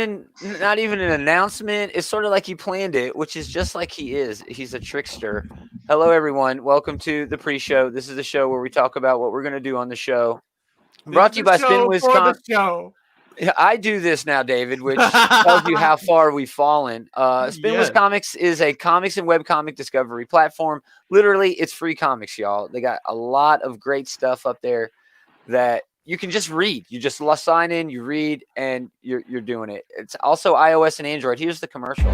not even an announcement. It's sort of like he planned it, which is just like he is. He's a trickster. Hello, everyone. Welcome to the pre-show. This is the show where we talk about what we're going to do on the show. Brought to you by Spin Wisconsin. Show. I do this now, David, which tells you how far we've fallen. Spin Wiz Comics is a comics and webcomic discovery platform. Literally, it's free comics, y'all. They got a lot of great stuff up there that you can just read. You just sign in, you read, and you're doing it. It's also iOS and Android. Here's the commercial.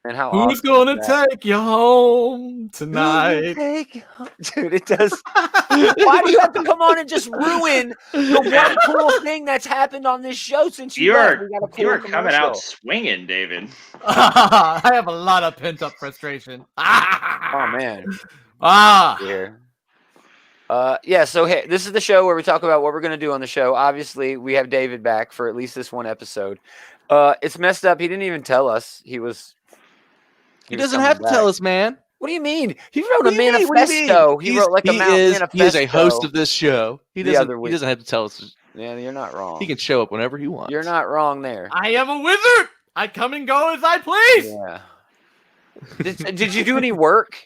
And how Who's gonna take you home tonight? Dude, it does. Why do you have to come on and just ruin the one cool thing that's happened on this show since you left? You are coming out swinging, David. I have a lot of pent-up frustration. Oh, man. Yeah, so hey, this is the show where we talk about what we're going to do on the show. Obviously, we have David back for at least this one episode. It's messed up. He didn't even tell us he doesn't have to tell us, man. What do you mean? He wrote a manifesto. He wrote like a manifesto. He is a host of this show. He doesn't have to tell us. Yeah, you're not wrong. He can show up whenever he wants. You're not wrong there. I am a wizard. I come and go as I please. Yeah. Did you do any work?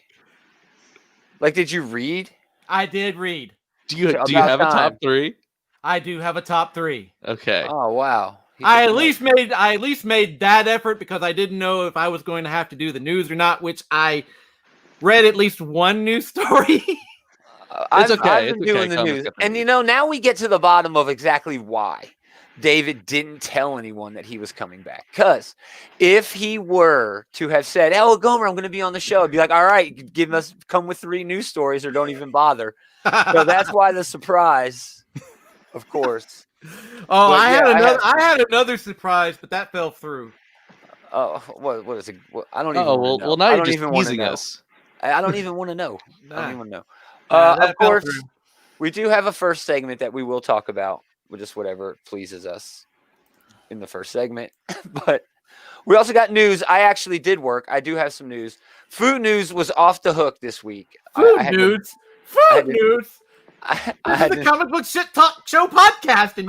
Like, did you read? I did read. Do you have a top three? I do have a top three. Okay. Oh wow. I at least made that effort because I didn't know if I was going to have to do the news or not, which I read at least one news story. I've been doing the news. And now we get to the bottom of exactly why David didn't tell anyone that he was coming back. Because if he were to have said, "Oh, Gomer, I'm going to be on the show," I'd be like, "All right, come with 3 news stories or don't even bother." So that's why the surprise, of course. Oh, I had another surprise, but that fell through. Oh, what is it? I don't even. Oh, well, now you're just teasing us. I don't even want to know. I don't even know. Of course, we do have a first segment that we will talk about, just whatever pleases us in the first segment. But we also got news. I actually did work. I do have some news. Food news was off the hook this week. Food news. This is the comic book shit talk show podcast, and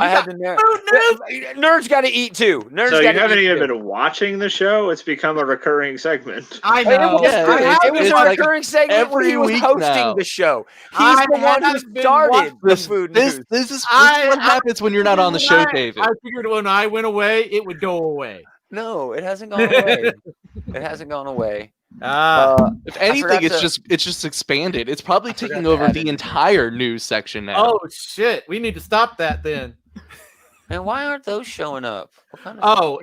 nerds got to eat too. So you haven't even been watching the show? It's become a recurring segment. I know. It was a recurring segment when he was hosting the show. He's the one who started the food news. This is what happens when you're not on the show, David. I figured when I went away, it would go away. No, it hasn't gone away. It hasn't gone away. If anything, it's just expanded. It's probably taking over the entire news section now. Oh shit! We need to stop that then. Man, why aren't those showing up?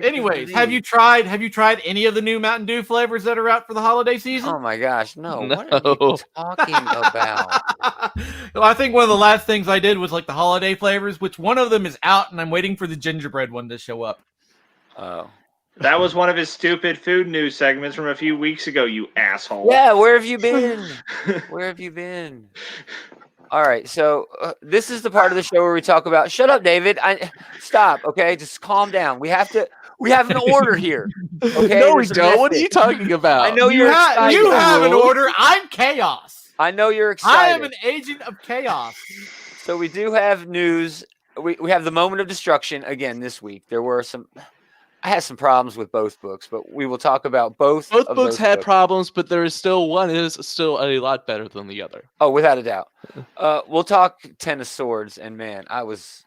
Anyways, have you tried any of the new Mountain Dew flavors that are out for the holiday season? Oh my gosh, no. What are you talking about? Well, I think one of the last things I did was like the holiday flavors, which one of them is out, and I'm waiting for the gingerbread one to show up. Oh. That was one of his stupid food news segments from a few weeks ago, you asshole. Yeah, where have you been? Where have you been? All right, so this is the part of the show where we talk about. Shut up, David. Stop. Okay, just calm down. We have an order here. Okay, no, we don't. What are you talking about? I know you're excited. You have an order. I'm chaos. I know you're excited. I am an agent of chaos. So we do have news. We have the moment of destruction again this week. There were I had some problems with both books, but we will talk about both. Both books had problems, but there is still one is still a lot better than the other. Oh, without a doubt. We'll talk Ten of Swords, and man, I was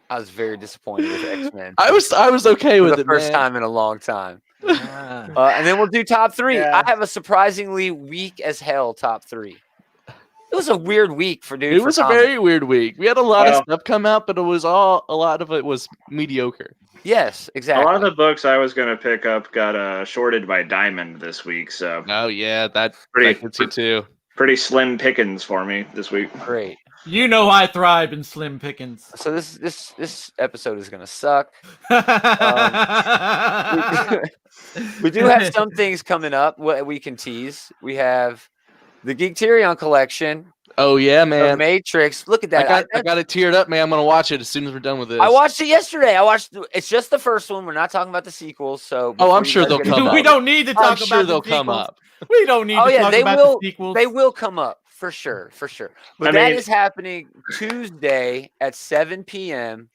very disappointed with X-Men. I was okay with it the first time in a long time. And then we'll do top 3. Yeah. I have a surprisingly weak as hell top 3. It was a weird week for dudes. It was a very weird week. We had a lot of stuff come out, but a lot of it was mediocre. Yes, exactly. A lot of the books I was going to pick up got shorted by Diamond this week, so. Oh yeah, that hits you too. Pretty slim pickings for me this week. Great. You know I thrive in slim pickings. So this episode is going to suck. We do have some things coming up we can tease. We have The Geek Tyrion collection. Oh yeah, man. The Matrix. Look at that. I got it teared up, man. I'm gonna watch it as soon as we're done with this. I watched it yesterday. It's just the first one. We're not talking about the sequels. So I'm sure they'll come up. We don't need to talk about sure the they'll sequels. come up. We don't need to talk about the sequels. They will come up for sure. But that is happening Tuesday at 7 p.m.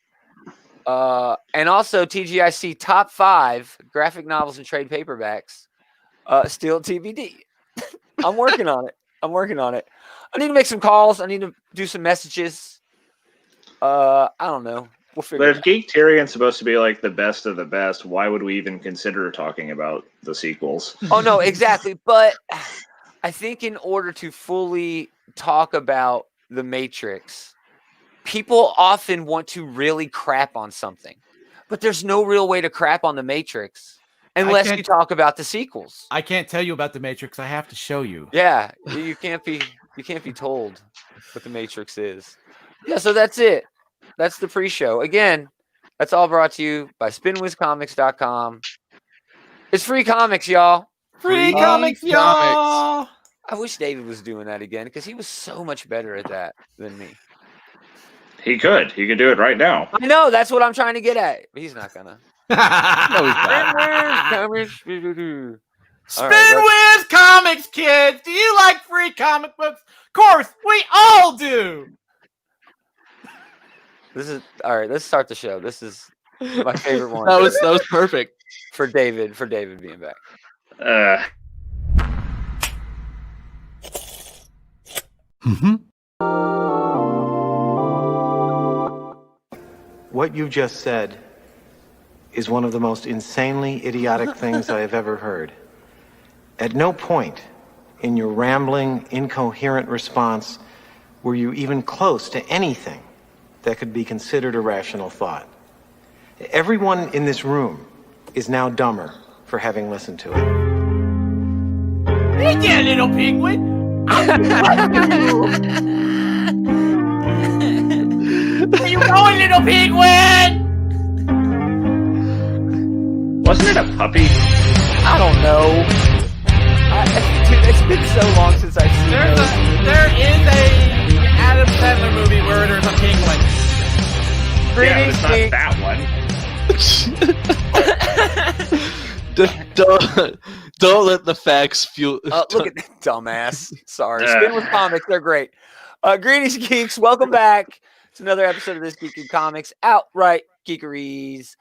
And also TGIC top 5 graphic novels and trade paperbacks. Still TBD. I'm working on it. I need to make some calls. I need to do some messages. I don't know. We'll figure. But if Geek Tyrion's supposed to be like the best of the best, why would we even consider talking about the sequels? Oh no, exactly. But I think in order to fully talk about the Matrix, people often want to really crap on something, but there's no real way to crap on the Matrix unless you talk about the sequels. I can't tell you about the Matrix. I have to show you. Yeah, you can't be told what the Matrix is. Yeah, so that's it. That's the pre-show. Again, that's all brought to you by SpinWizComics.com. It's free comics, y'all. Free comics, y'all. I wish David was doing that again because he was so much better at that than me. He could do it right now. I know, that's what I'm trying to get at. But he's not gonna. No, he's not. Spin Comics, kids. Do you like free comic books? Of course, we all do. This is all right. Let's start the show. This is my favorite one. that was perfect for David being back. What you just said is one of the most insanely idiotic things I have ever heard. At no point in your rambling, incoherent response were you even close to anything that could be considered a rational thought. Everyone in this room is now dumber for having listened to it. Hey there, little penguin! Where you going, little penguin? Wasn't it a puppy? I don't know. Dude, it's been so long since I've seen There is a Adam Sandler movie where there's a penguin. Yeah, it's not that one. Don't let the facts fuel. Look at that dumbass. Sorry. Spin with Comics, they're great. Greetings, geeks. Welcome back to another episode of This Geek in Comics. Outright Geekeries.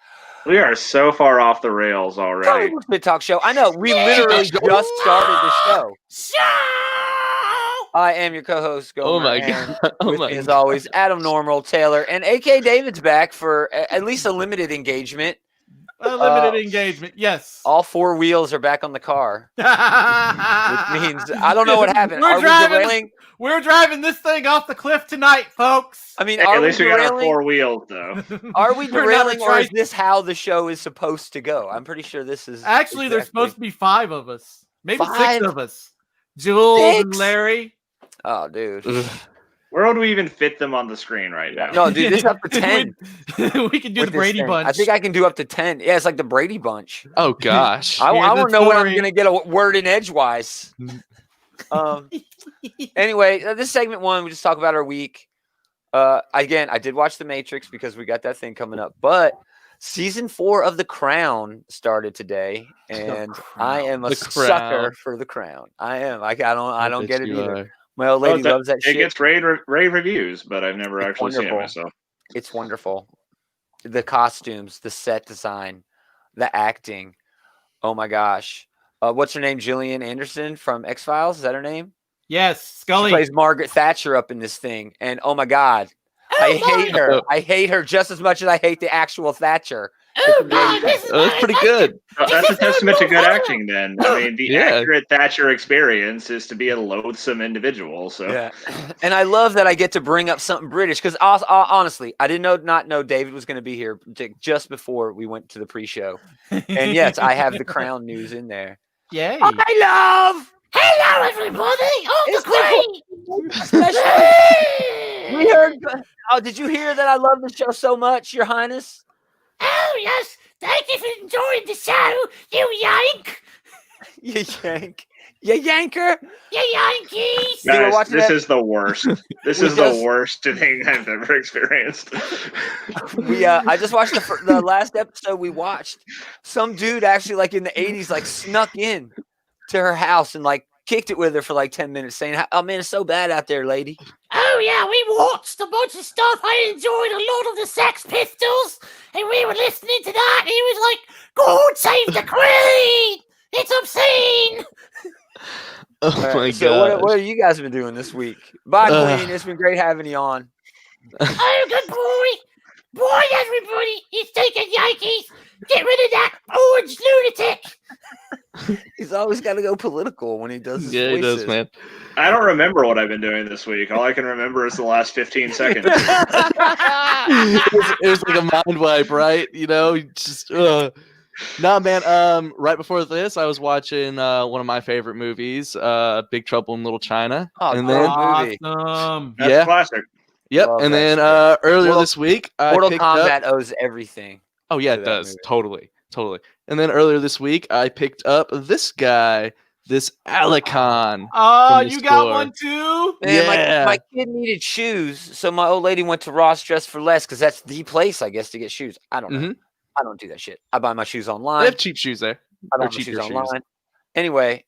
We are so far off the rails already. Spit Talk Show. I know. We literally just started the show. I am your co-host, Gomer. Oh my god! With me, as always, Adam Normal, Taylor, and AK David's back for at least a limited engagement. A limited engagement, yes. All 4 wheels are back on the car, which means I don't know what happened. We're driving this thing off the cliff tonight, folks. I mean, at least we got our 4 wheels, though. Are we derailing, or is this how the show is supposed to go? I'm pretty sure this is. Actually, there's supposed to be 5 of us, maybe 6 of us. Jules and Larry. Oh, dude. Where would we even fit them on the screen right now? No, dude, this is up to 10. We can do the Brady Bunch. I think I can do up to 10. Yeah, it's like the Brady Bunch. Oh, gosh. I want to know when I'm going to get a word in edgewise. Anyway, this segment 1, we just talk about our week. Again, I did watch The Matrix because we got that thing coming up. But season 4 of The Crown started today, and I am a sucker for The Crown. I am. I don't get it either. My old lady loves that shit. It gets rave reviews, but I've never actually seen it myself. It's wonderful. The costumes, the set design, the acting. Oh my gosh. What's her name? Gillian Anderson from X-Files? Is that her name? Yes, Scully. She plays Margaret Thatcher up in this thing. And oh my God. I hate her. I hate her just as much as I hate the actual Thatcher. That's pretty good. That's a testament to good acting, then. I mean, the accurate Thatcher experience is to be a loathsome individual. So, yeah. And I love that I get to bring up something British because honestly, I did not know David was going to be here just before we went to the pre-show. And yes, I have the Crown news in there. Yay! Hello, everybody. It's great. We heard. Oh, did you hear that? I love the show so much, Your Highness. Oh, yes. Thank you for enjoying the show, you yank. You yank. You yanker. You Yankees. Guys, this is the worst. This is the worst thing I've ever experienced. I just watched the last episode we watched. Some dude actually like in the 80s like snuck in to her house and like kicked it with her for like 10 minutes saying, "Oh man, it's so bad out there, lady." Oh yeah, we watched a bunch of stuff. I enjoyed a lot of the Sex Pistols, and we were listening to that, and he was like, "God save the Queen! It's obscene!" Oh my god! So what have you guys been doing this week? Bye, Queen. It's been great having you on. Oh, good boy, everybody! He's taking Yankees. Get rid of that orange lunatic. He's always got to go political when he does his voices. He does, man. I don't remember what I've been doing this week. All I can remember is the last 15 seconds. It was like a mind wipe, right? You know, just nah, man. Right before this, I was watching one of my favorite movies, Big Trouble in Little China. Oh, and then awesome. That's classic. Yep. And then earlier this week, Mortal picked Kombat up... owes everything. Oh yeah, it does. Movie. Totally. And then earlier this week, I picked up this guy, this Alicon. Oh, you got one too? Man, my kid needed shoes, so my old lady went to Ross Dress for Less because that's the place, I guess, to get shoes. I don't know. I don't do that shit. I buy my shoes online. They have cheap shoes there. I buy my shoes online. Anyway,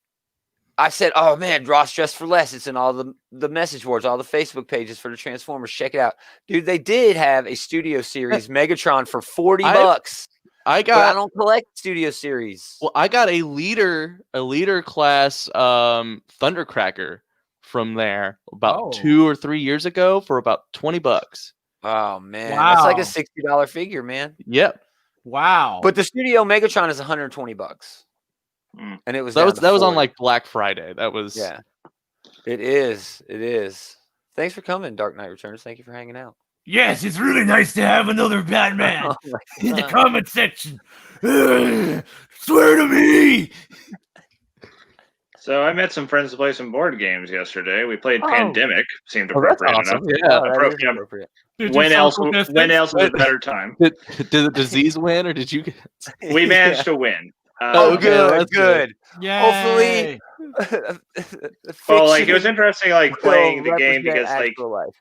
I said, "Oh man, Ross Dress for Less. It's in all the message boards, all the Facebook pages for the Transformers. Check it out, dude. They did have a Studio Series Megatron for $40. I don't collect Studio Series. Well, I got a leader class Thundercracker from there about 2 or 3 years ago for about $20. Oh man, that's like a $60 figure, man. Yep. Wow. But the Studio Megatron is $120. And it was that was on like Black Friday. That was It is. Thanks for coming, Dark Knight Returns. Thank you for hanging out. Yes, it's really nice to have another Batman in the comment section. Swear to me. So I met some friends to play some board games yesterday. We played Pandemic. Seemed appropriate enough. Yeah, appropriate. When else was a better time? Did the disease win, or did you get... We managed to win. Good. Yay. Hopefully. Well, like it was interesting, like playing the game because like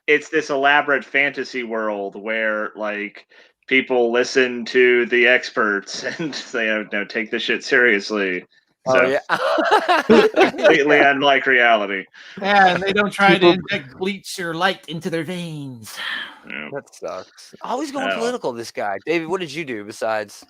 it's this elaborate fantasy world where like people listen to the experts and say, "No, take this shit seriously." So, completely unlike reality. Yeah, and they don't try to inject bleach or light into their veins. Yeah. That sucks. Always going political, this guy. David, what did you do besides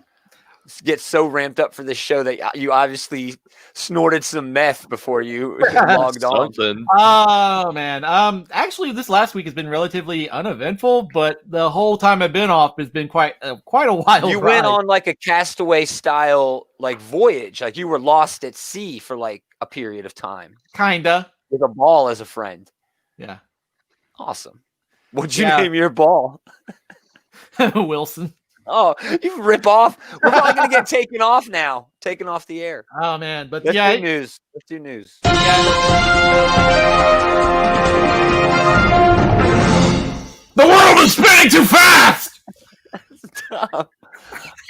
get so ramped up for this show that you obviously snorted some meth before you logged on? Oh man. Actually, this last week has been relatively uneventful, but the whole time I've been off has been quite a while. You went on like a Castaway style like voyage, like you were lost at sea for like a period of time, kinda, with a ball as a friend. Yeah, awesome. What'd you name your ball? Wilson. Oh, you rip off. We're probably going to get taken off now. Taken off the air. Oh, man. But Let's yeah. do news. Let's do news. The world is spinning too fast! Stop.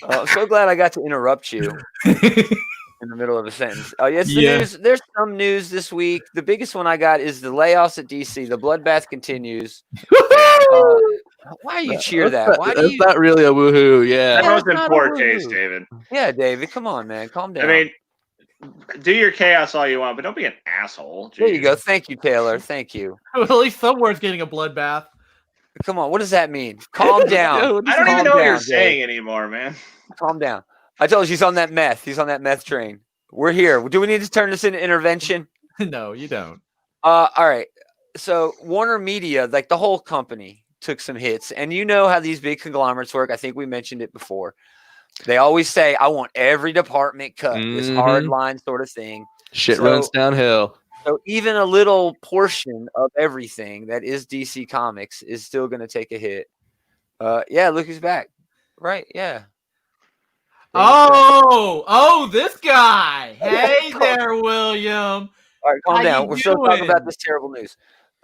I'm so glad I got to interrupt you in the middle of a sentence. Oh, yes, the news. There's some news this week. The biggest one I got is the layoffs at DC. The bloodbath continues. Why do you cheer that? Why That's not really a woohoo. Yeah, that was in poor taste, David. Yeah, David, come on, man, calm down. I mean, do your chaos all you want, but don't be an asshole. There you go. Thank you, Taylor. Thank you. Well, at least somewhere's getting a bloodbath. Come on, what does that mean? Calm down. I don't even know what you're saying anymore, man. Calm down. I told you he's on that meth. He's on that meth train. We're here. Do we need to turn this into intervention? No, you don't. All right. So Warner Media, like the whole company, took some hits, and you know how these big conglomerates work. I think we mentioned it before. They always say, "I want every department cut." This hard line sort of thing. Shit runs downhill. So even a little portion of everything that is DC Comics is still going to take a hit. Yeah, look who's back. Right? Yeah. Oh, this guy. Hey there, William. All right, calm down. We're still talking about this terrible news.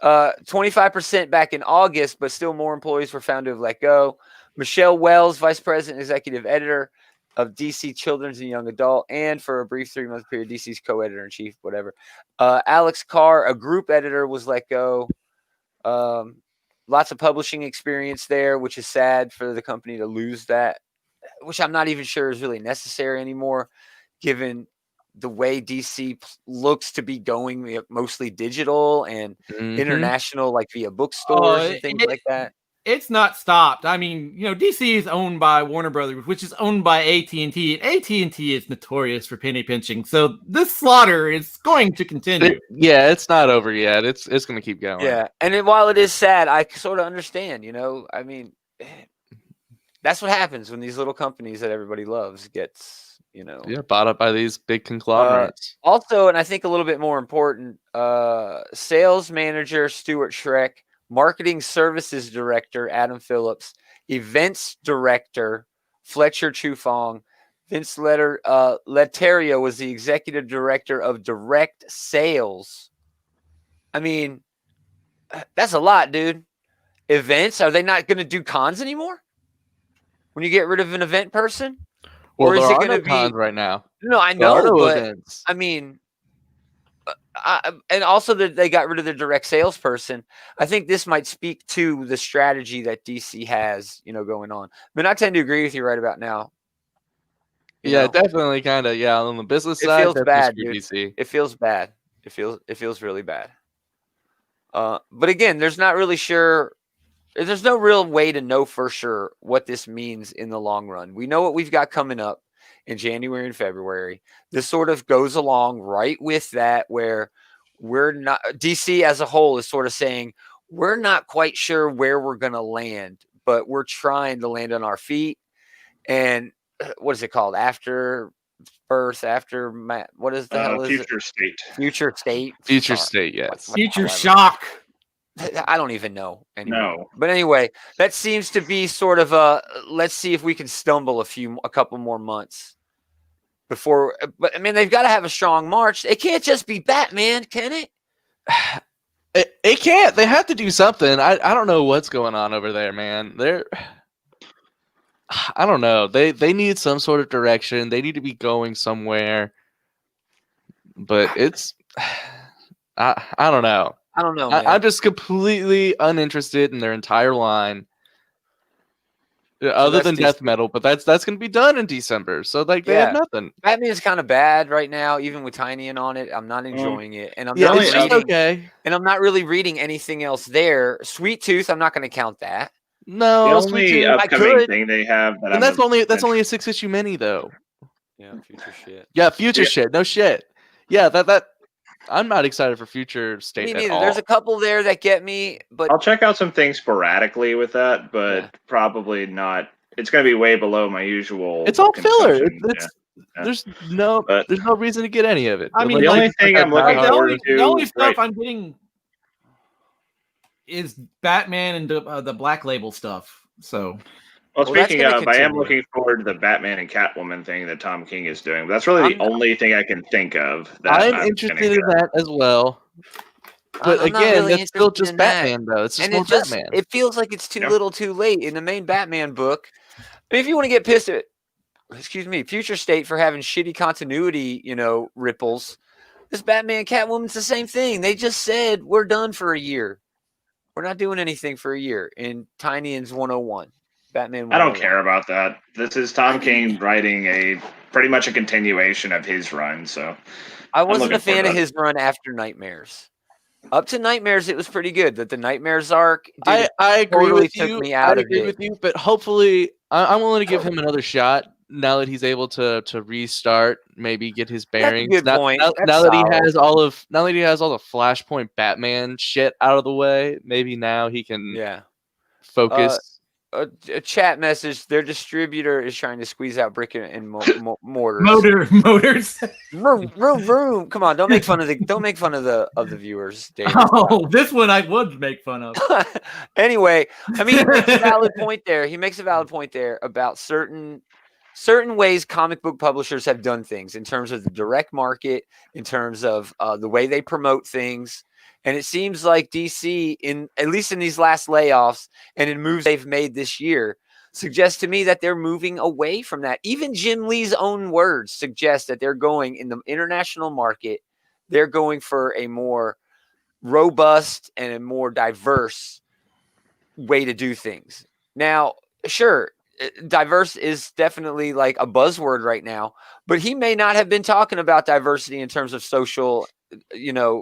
25% back in August, but still more employees were found to have let go. Michelle Wells, vice president, executive editor, of DC Children's and Young Adult, and for a brief 3-month period, DC's co-editor-in-chief, whatever. Alex Carr, a group editor, was let go. Lots of publishing experience there, which is sad for the company to lose that, which I'm not even sure is really necessary anymore, given the way DC looks to be going mostly digital and international, like via bookstores and things like that. It's not stopped. I mean, DC is owned by Warner Brothers, which is owned by AT&T, and AT&T is notorious for penny pinching. So this slaughter is going to continue. It's not over yet. It's going to keep going. Yeah, and while it is sad, I sort of understand. I mean, that's what happens when these little companies that everybody loves gets, bought up by these big conglomerates. Also, and I think a little bit more important, sales manager Stuart Schreck, marketing services director Adam Phillips, events director Fletcher Chufong, Vince Letterio was the executive director of direct sales. I mean, that's a lot, dude. Events, are they not going to do cons anymore when you get rid of an event person? Well, or is it going to be cons right now? No, I know, but events. I mean, and also that they got rid of their direct salesperson. I think this might speak to the strategy that DC has, going on. But I tend to agree with you right about now. Definitely, kind of. Yeah, on the business side, it feels bad, dude. DC. It feels bad. It feels really bad. But again, there's not really sure. There's no real way to know for sure what this means in the long run. We know what we've got coming up in January and February. This sort of goes along right with that, where we're not, DC as a whole is sort of saying, we're not quite sure where we're going to land, but we're trying to land on our feet. And what is it called? What is the hell is Future it? State. Future State. Future State, yes. Future Shock. I don't even know anymore. No. But anyway, that seems to be sort of let's see if we can stumble a couple more months before. But I mean, they've got to have a strong March. It can't just be Batman, can it? It can't. They have to do something. I don't know what's going on over there, man. I don't know. They need some sort of direction. They need to be going somewhere. But it's I don't know. I don't know, man. I'm just completely uninterested in their entire line. Other than death metal, but that's going to be done in December. So they have nothing. Batman's kind of bad right now, even with Tynion on it. I'm not enjoying it, and I'm not really reading anything else there. Sweet Tooth, I'm not going to count that. No, the only upcoming thing they have, that's only a 6-issue mini though. Yeah, future shit. Yeah, future shit. No shit. Yeah, that. I'm not excited for Future State at all. There's a couple there that get me, but I'll check out some things sporadically with that, but probably not. It's going to be way below my usual. It's all filler. There's no reason to get any of it. I mean, the only thing I'm looking forward to, the only stuff I'm getting is Batman and the Black Label stuff. So. Well, speaking of, I am looking forward to the Batman and Catwoman thing that Tom King is doing. But that's really the only thing I can think of. I'm interested in that as well. But again, that's still just Batman, though. It's just more Batman. It feels like it's too little, too late in the main Batman book. I mean, if you want to get pissed at, Future State for having shitty continuity, ripples, this Batman Catwoman's the same thing. They just said we're done for a year. We're not doing anything for a year in Tynion's 101. Batman. I don't care about that. This is Tom King writing pretty much a continuation of his run. So I wasn't a fan of his run after Nightmares. Up to Nightmares, it was pretty good. That the Nightmares arc, I agree with you. I agree with you, but hopefully, I'm willing to give him another shot now that he's able to restart, maybe get his bearings. That's a good point. Now that he has all the Flashpoint Batman shit out of the way, maybe now he can focus. A chat message. Their distributor is trying to squeeze out brick and mortars. Motors. Vroom. Come on, don't make fun of the viewers. David. Oh, this one I would make fun of. Anyway, I mean, he makes a valid point there. He makes a valid point there about certain ways comic book publishers have done things in terms of the direct market, in terms of the way they promote things. And it seems like DC, at least in these last layoffs and in moves they've made this year, suggests to me that they're moving away from that. Even Jim Lee's own words suggest that they're going in the international market. They're going for a more robust and a more diverse way to do things. Now, sure, diverse is definitely like a buzzword right now, but he may not have been talking about diversity in terms of social,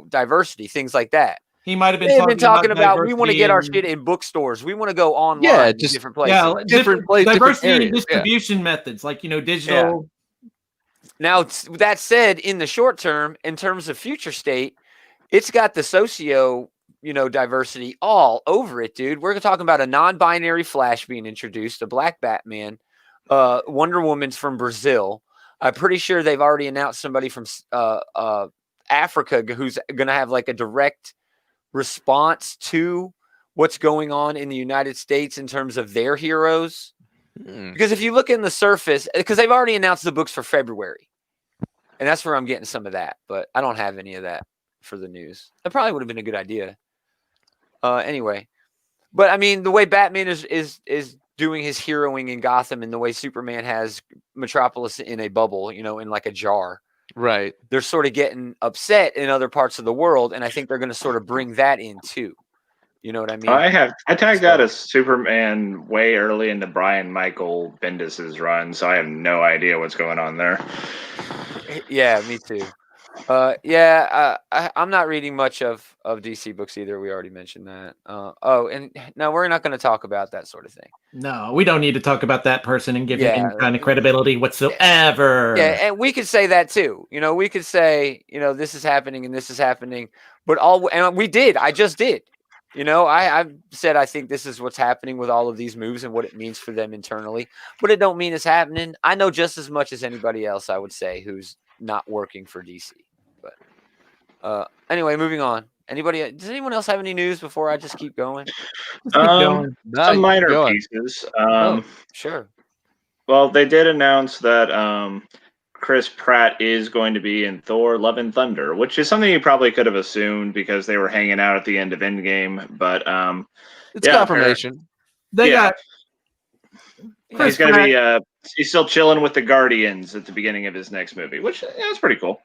diversity, things like that. He might have been talking about we want to get our shit in bookstores. We want to go online. Yeah, just different places. Yeah, different places. Diversity in distribution methods, like digital. Yeah. Now, that said, in the short term, in terms of future state, it's got the socio, diversity all over it, dude. We're talking about a non-binary Flash being introduced, a black Batman, Wonder Woman's from Brazil. I'm pretty sure they've already announced somebody from Africa who's going to have like a direct response to what's going on in the United States in terms of their heroes. Because if you look in the surface, because they've already announced the books for February, and that's where I'm getting some of that, but I don't have any of that for the news. That probably would have been a good idea. Anyway, but I mean, the way Batman is doing his heroing in Gotham, and the way Superman has Metropolis in a bubble, in like a jar. Right. They're sort of getting upset in other parts of the world, and I think they're going to sort of bring that in too. You know what I mean? I tagged that as Superman way early into Brian Michael Bendis's run, so I have no idea what's going on there. Yeah, me too. I'm not reading much of DC books either. We already mentioned that. And no, we're not going to talk about that sort of thing. No, we don't need to talk about that person and give him any kind of credibility whatsoever. Yeah, and we could say that too. We could say, this is happening and this is happening, and we did. I just did. I've said I think this is what's happening with all of these moves and what it means for them internally, but it don't mean it's happening. I know just as much as anybody else, I would say, who's not working for DC. But anyway, moving on. Does anyone else have any news before I just keep going? Some minor pieces. Sure. Well, they did announce that Chris Pratt is going to be in Thor: Love and Thunder, which is something you probably could have assumed because they were hanging out at the end of Endgame. But it's confirmation. He's going to be. He's still chilling with the Guardians at the beginning of his next movie, which is pretty cool.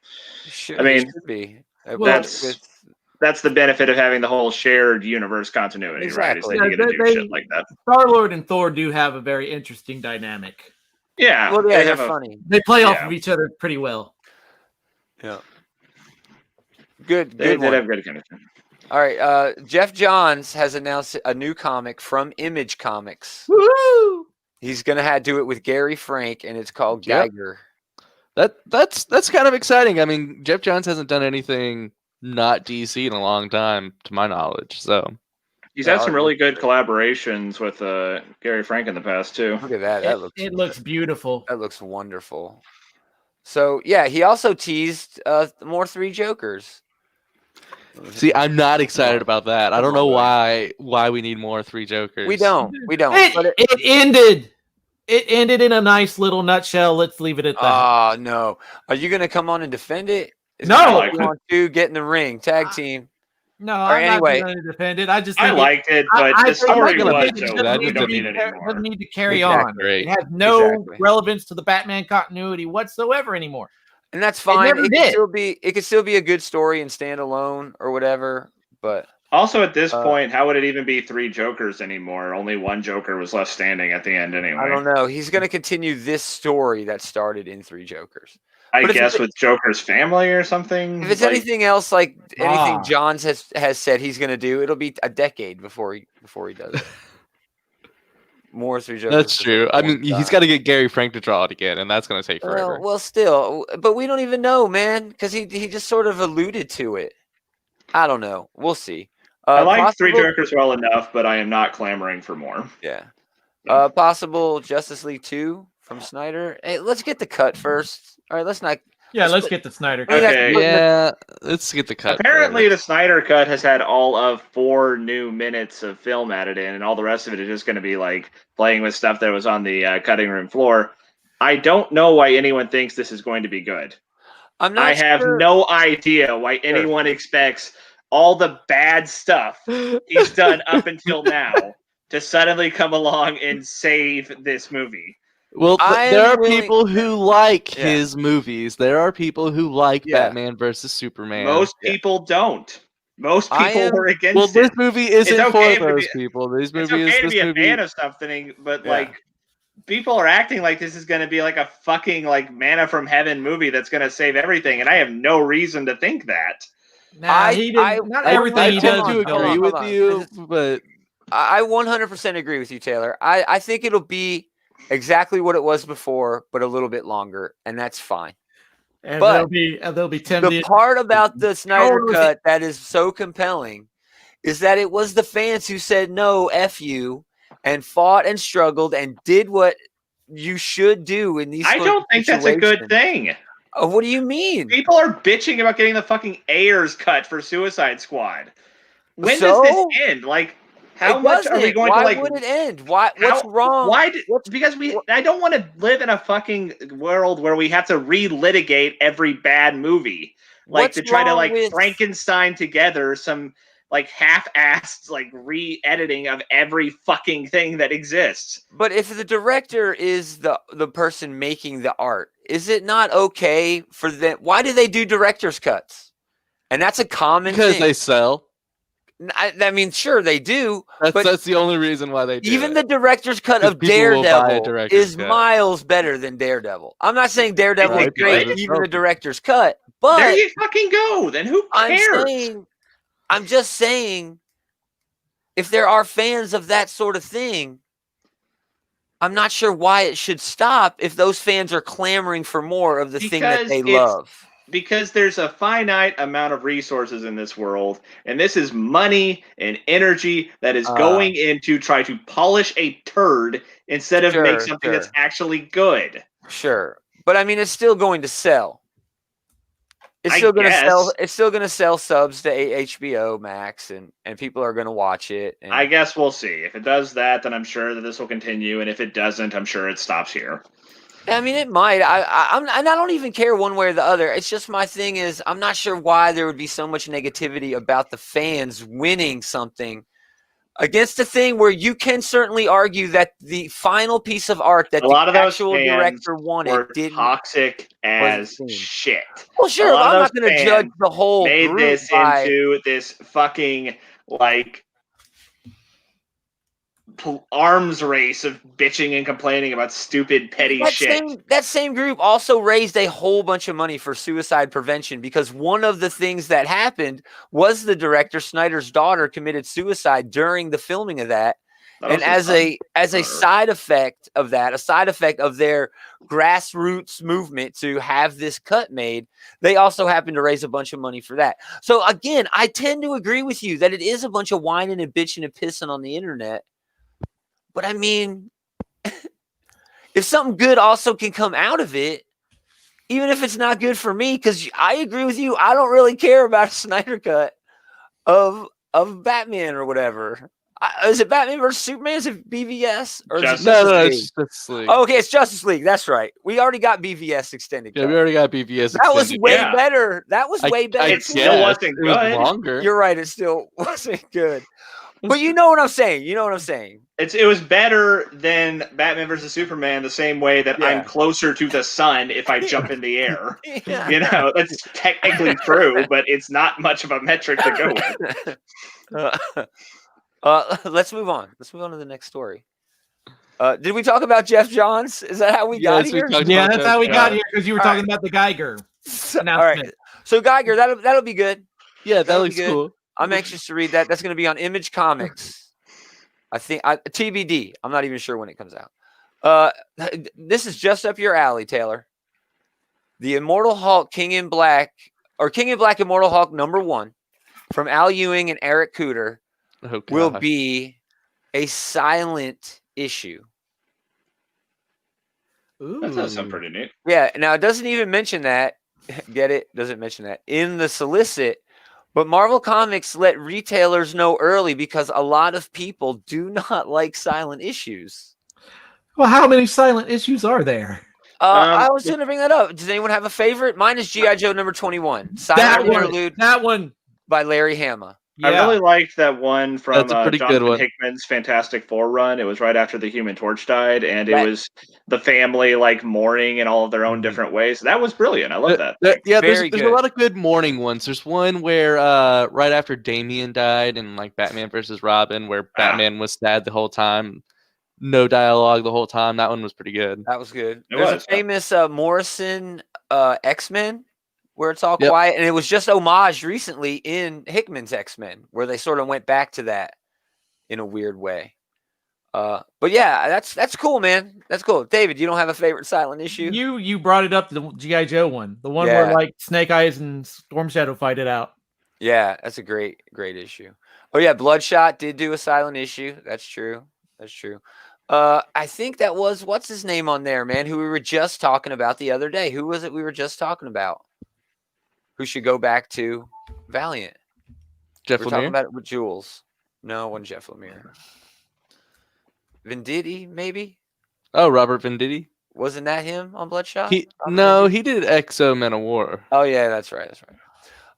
I mean, should be. That's the benefit of having the whole shared universe continuity, exactly. Right? Is that you get to do shit like that. Star-Lord and Thor do have a very interesting dynamic. Yeah, well, they're funny. They play off of each other pretty well. Yeah, good. They did have good connection. All right, Jeff Johns has announced a new comic from Image Comics. Woohoo! He's gonna do it with Gary Frank, and it's called Geiger. That's kind of exciting. I mean, Jeff Johns hasn't done anything not DC in a long time, to my knowledge. So he's had some really good collaborations with Gary Frank in the past too. Look at that. It looks beautiful. That looks wonderful. So yeah, he also teased more Three Jokers. See, I'm not excited about that. I don't know why we need more Three Jokers. We don't. It ended. It ended in a nice little nutshell. Let's leave it at that. Oh no! Are you gonna come on and defend it? No. You want to get in the ring, tag team. No, I'm not going to defend it. I liked it, but the story was so we don't need it anymore. It doesn't need to carry on. It has no relevance to the Batman continuity whatsoever anymore. And that's fine. It could still be a good story and stand alone or whatever. But also at this point, how would it even be Three Jokers anymore? Only one Joker was left standing at the end anyway. I don't know. He's going to continue this story that started in Three Jokers. I guess with Joker's family or something. If it's anything else, like anything Johns has said he's going to do, it'll be a decade before he does it. More Three Jokers. That's true. I mean, he's got to get Gary Frank to draw it again, and that's going to take forever. Well, still, but we don't even know, man, because he just sort of alluded to it. I don't know. We'll see. I like Three Jokers well enough, but I am not clamoring for more. Yeah. Possible Justice League 2 from Snyder. Hey, let's get the cut first. All right, let's not. Yeah, let's get the Snyder cut. Okay. Yeah, let's get the cut. Apparently, the Snyder cut has had all of 4 new minutes of film added in, and all the rest of it is just going to be like playing with stuff that was on the cutting room floor. I don't know why anyone thinks this is going to be good. I have no idea why anyone expects all the bad stuff he's done up until now to suddenly come along and save this movie. Well, there are people who like his movies. There are people who like Batman versus Superman. Most people don't. Most people were against it. Well, this movie isn't for those people. This movie it's okay to be a fan of something, but like people are acting like this is going to be like a fucking like manna from heaven movie that's going to save everything, and I have no reason to think that. Nah, not everything I he tend does. to agree with you, but I 100% agree with you, Taylor. I think it'll be exactly what it was before, but a little bit longer, and that's fine. And but they'll be tempted. The part about the Snyder Cut that is so compelling is that it was the fans who said no, F you, and fought and struggled and did what you should do in these. I don't think that's a good thing. What do you mean? People are bitching about getting the fucking Ayers cut for Suicide Squad. When does this end? Like, how much are we going to like? Why would it end? What's wrong? Because I don't want to live in a fucking world where we have to relitigate every bad movie, like to try to like Frankenstein together some like half-assed like re-editing of every fucking thing that exists. But if the director is the person making the art, is it not okay for them? Why do they do director's cuts? And that's a common thing. Because they sell. I mean, sure they do. That's the only reason why they do even the director's cut of Daredevil is miles better than Daredevil. I'm not saying Daredevil is great, even the director's cut. But there you fucking go. Then who cares? I'm just saying, if there are fans of that sort of thing, I'm not sure why it should stop if those fans are clamoring for more of the thing that they love. Because there's a finite amount of resources in this world, and this is money and energy that is going into try to polish a turd instead of make something that's actually good. Sure. But I mean, it's still going to sell. It's still going to sell. It's still going to sell subs to HBO Max, and people are going to watch it. And I guess we'll see. If it does that, then I'm sure that this will continue, and if it doesn't, I'm sure it stops here. I mean, it might. I don't even care one way or the other. It's just my thing is I'm not sure why there would be so much negativity about the fans winning something against a thing where you can certainly argue that the final piece of art that the actual director wanted didn't toxic as shit. Well, sure, I'm not going to judge the whole made group this into this fucking like arms race of bitching and complaining about stupid petty shit. That same group also raised a whole bunch of money for suicide prevention because one of the things that happened was the director Snyder's daughter committed suicide during the filming of that. And as a side effect of that, a side effect of their grassroots movement to have this cut made, they also happened to raise a bunch of money for that. So again, I tend to agree with you that it is a bunch of whining and bitching and pissing on the internet. But I mean, if something good also can come out of it, even if it's not good for me, because I agree with you, I don't really care about a Snyder cut of Batman or whatever. Is it Batman versus Superman? Is it BVS? Or it's Justice League. Oh, okay, it's Justice League. That's right. We already got BVS extended. Yeah, we already got BVS. That was way better. That was way better. It still wasn't good. It was longer. You're right. It still wasn't good. But you know what I'm saying. It was better than Batman versus Superman the same way that I'm closer to the sun if I jump in the air. Yeah. You know, that's technically true, but it's not much of a metric to go with. Let's move on. Let's move on to the next story. Did we talk about Jeff Johns? Is that how we got here? Yeah, that's how we got here because you were talking about the Geiger. All right. So Geiger, that'll be good. Yeah, that looks cool. I'm anxious to read that. That's going to be on Image Comics. I think TBD. I'm not even sure when it comes out. This is just up your alley, Taylor. The Immortal Hulk King in Black Immortal Hulk #1 from Al Ewing and Eric Cooter will be a silent issue. Ooh. That does sound pretty neat. Yeah. Now it doesn't even mention that. Get it? Doesn't mention that in the solicit. But Marvel Comics let retailers know early because a lot of people do not like silent issues. Well, how many silent issues are there? I was going to bring that up. Does anyone have a favorite? Mine is G.I. Joe #21. Silent Interlude. That one. By Larry Hama. I really liked that one from That's a pretty good Jonathan one. Hickman's Fantastic Four run. It was right after the Human Torch died, and it was the family like mourning in all of their own different ways. That was brilliant. I love that. Yeah, there's a lot of good mourning ones. There's one where right after Damian died in like Batman versus Robin, where Batman was sad the whole time, no dialogue the whole time. That one was pretty good. That was good. There's a famous Morrison X-Men where it's all quiet, and it was just homage recently in Hickman's X-Men where they sort of went back to that in a weird way. But yeah, that's cool, man. That's cool. David, you don't have a favorite silent issue? You brought it up, the G.I. Joe one, the one where like Snake Eyes and Storm Shadow fight it out. Yeah, that's a great issue. Oh yeah, Bloodshot did do a silent issue. That's true. I think that was what's his name on there, man, who we were just talking about the other day. Who was it we were just talking about? Who should go back to Valiant? Jeff We're Lemire? talking about it with Jules. No, it wasn't Jeff Lemire. Venditti, maybe? Oh, Robert Venditti? Wasn't that him on Bloodshot? He did Exo Men of War. Oh, yeah, that's right.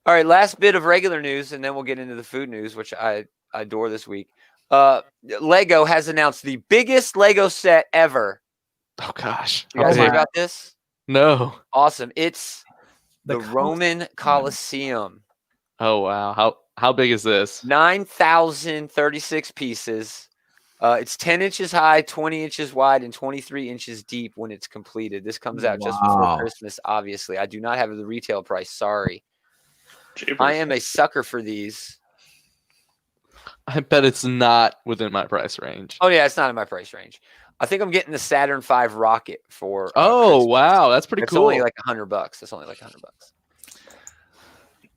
All right, last bit of regular news, and then we'll get into the food news, which I adore this week. Lego has announced the biggest Lego set ever. Oh, gosh. You guys hear about this? No. Awesome. It's the Roman Colosseum. Oh, wow. How big is this? 9,036 pieces. It's 10 inches high, 20 inches wide, and 23 inches deep when it's completed. This comes out just before Christmas, obviously. I do not have the retail price. Sorry. I am a sucker for these. I bet it's not within my price range. Oh, yeah, it's not in my price range. I think I'm getting the Saturn V rocket for Christmas. Wow, that's pretty cool. It's only like $100. That's only like $100.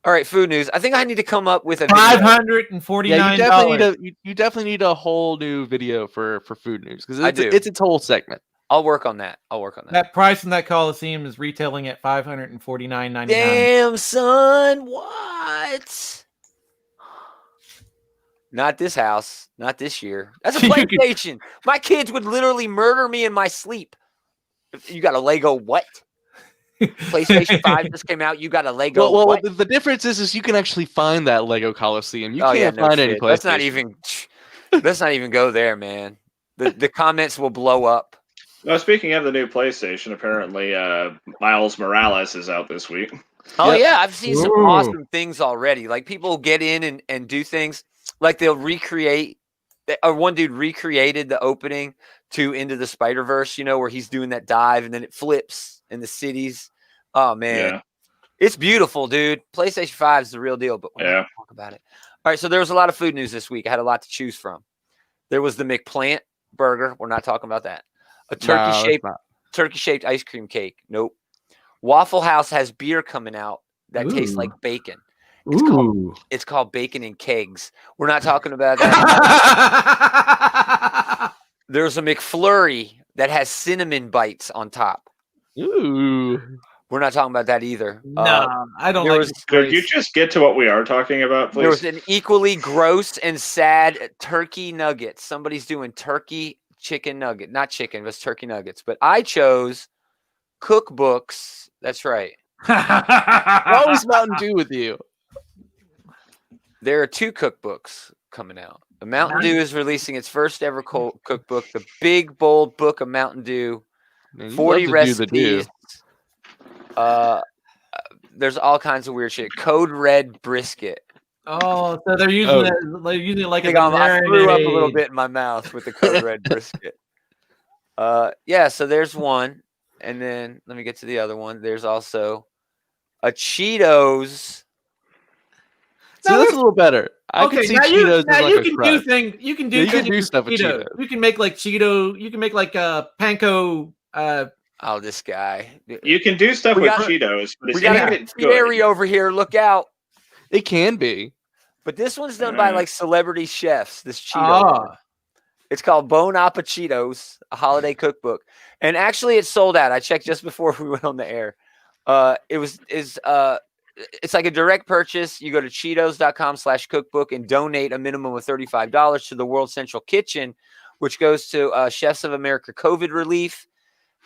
All right, food news. I think I need to come up with a $549. Yeah, you definitely need a whole new video for food news because it's its whole segment. I'll work on that. That price in that Coliseum is retailing at $549.99. Damn, son, what? Not this house. Not this year. That's a PlayStation. My kids would literally murder me in my sleep. You got a Lego what? PlayStation 5 just came out. You got a Lego what? The difference is you can actually find that Lego Coliseum. You can't find any PlayStation. Let's not even go there, man. The comments will blow up. Well, speaking of the new PlayStation, apparently Miles Morales is out this week. Oh, yeah. I've seen some awesome things already. Like, people get in and do things. Like, they'll recreate. Or one dude recreated the opening to Into the Spider-Verse, where he's doing that dive, and then it flips in the cities. Oh, man. Yeah. It's beautiful, dude. PlayStation 5 is the real deal, but we're not going to talk about it. All right, so there was a lot of food news this week. I had a lot to choose from. There was the McPlant burger. We're not talking about that. A turkey-shaped ice cream cake. Nope. Waffle House has beer coming out that tastes like bacon. It's called Bacon and Kegs. We're not talking about that. There's a McFlurry that has cinnamon bites on top. Ooh. We're not talking about that either. No, I don't like it. Could you just get to what we are talking about, please? There was an equally gross and sad turkey nugget. Somebody's doing turkey chicken nugget. Not chicken, but it's turkey nuggets. But I chose cookbooks. That's right. Always Mountain Dew with you. There are 2 cookbooks coming out. The Mountain Dew is releasing its first ever cookbook, the big, bold book of Mountain Dew. 40 recipes. There's all kinds of weird shit. Code Red brisket. Oh, so they're using it like I threw up a little bit in my mouth with the Code Red brisket. Yeah, so there's one. And then let me get to the other one. There's also a Cheetos. So that's a little better. I can see Cheetos as like you can do stuff with Cheetos. You can make like Cheeto. You can make like panko. Oh, this guy. You can do stuff with Cheetos. But we got a theory over here. Look out. It can be. But this one's done by like celebrity chefs. This Cheeto. It's called Bon Appetit Cheetos, a holiday cookbook. And actually, it's sold out. I checked just before we went on the air. It's like a direct purchase. You go to Cheetos.com/cookbook and donate a minimum of $35 to the World Central Kitchen, which goes to Chefs of America COVID relief.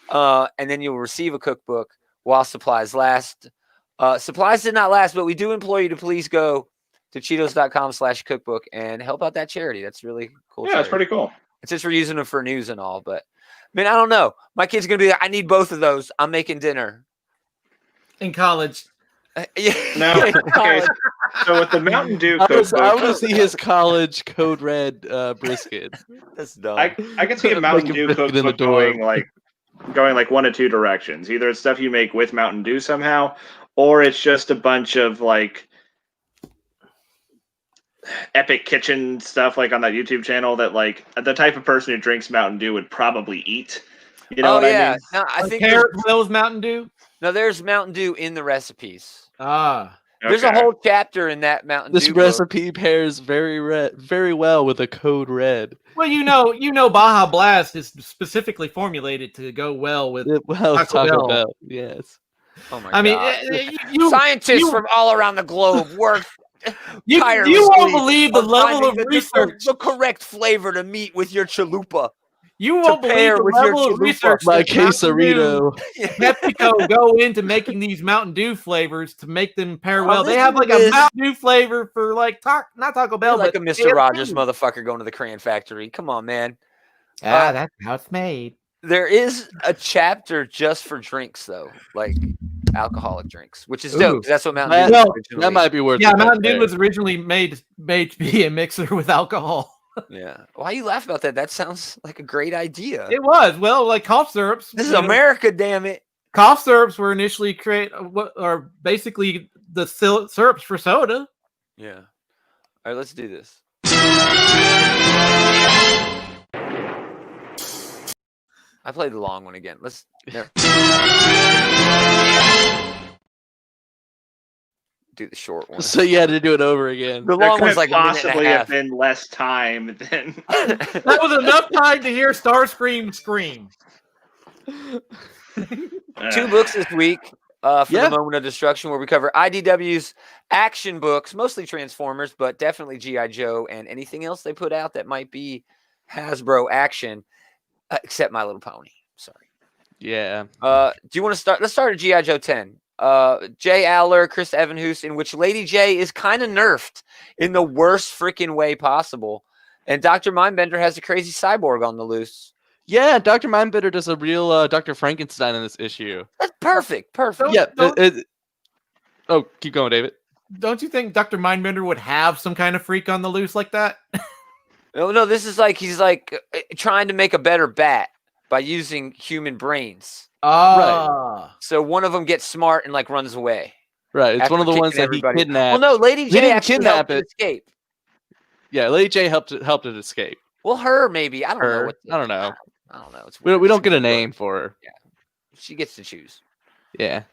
And then you'll receive a cookbook while supplies last. Supplies did not last, but we do implore you to please go to Cheetos.com/cookbook and help out that charity. That's really cool. Yeah, it's pretty cool. It's just we're using them for news and all, but man, I don't know. My kid's gonna be like, I need both of those. I'm making dinner in college. Yeah. No. Okay. So with the Mountain Dew I cookbook, want to see his college Code Red brisket. That's dumb. I can see a Mountain Dew cookbook going like one of two directions. Either it's stuff you make with Mountain Dew somehow, or it's just a bunch of like epic kitchen stuff like on that YouTube channel that like the type of person who drinks Mountain Dew would probably eat. You know what I mean? No, I think Will's Mountain Dew. No, there's Mountain Dew in the recipes. There's a whole chapter in that Mountain Dew. This recipe pairs very well with a Code Red. Well, you know, Baja Blast is specifically formulated to go well with Taco Bell. Yes. Oh my God! I mean, scientists from all around the globe work. You won't believe the level of research, the correct flavor to meet with your chalupa. You won't believe the level of research. My quesarito. PepsiCo go into making these Mountain Dew flavors to make them pair well. They have like a Mountain Dew flavor for like not Taco Bell, like but a Mr. Rogers motherfucker going to the Crayon Factory. Come on, man. That's how it's made. There is a chapter just for drinks, though, like alcoholic drinks, which is dope. That's what Mountain Dew. That might be worth. Yeah, Mountain Dew was originally made to be a mixer with alcohol. Yeah. Why you laugh about that? That sounds like a great idea. It was. Well, like cough syrups. This is America, damn it. Cough syrups were initially basically the syrups for soda. Yeah. All right, let's do this. I played the long one again. Let's. Do the short one. So you had to do it over again. The long one's like possibly have been less time than that was enough time to hear Starscream scream. 2 books this week for the Moment of Destruction, where we cover IDW's action books, mostly Transformers, but definitely G.I. Joe and anything else they put out that might be Hasbro action, except My Little Pony. Sorry. Yeah. Do you want to start? Let's start at G.I. Joe 10. Jay Aller, Chris Evanhoose, in which Lady J is kind of nerfed in the worst freaking way possible. And Dr. Mindbender has a crazy cyborg on the loose. Yeah, Dr. Mindbender does a real Dr. Frankenstein in this issue. That's perfect. Oh, keep going, David. Don't you think Dr. Mindbender would have some kind of freak on the loose like that? No, this is like he's like trying to make a better bat by using human brains. Right. So one of them gets smart and like runs away. Right. It's one of the ones that he kidnapped. Well, no, Lady J actually helped it escape. Yeah, Lady J helped it escape. Well, her maybe. I don't know. I don't know. I don't know. It's we don't get a name for her. Yeah, she gets to choose. Yeah,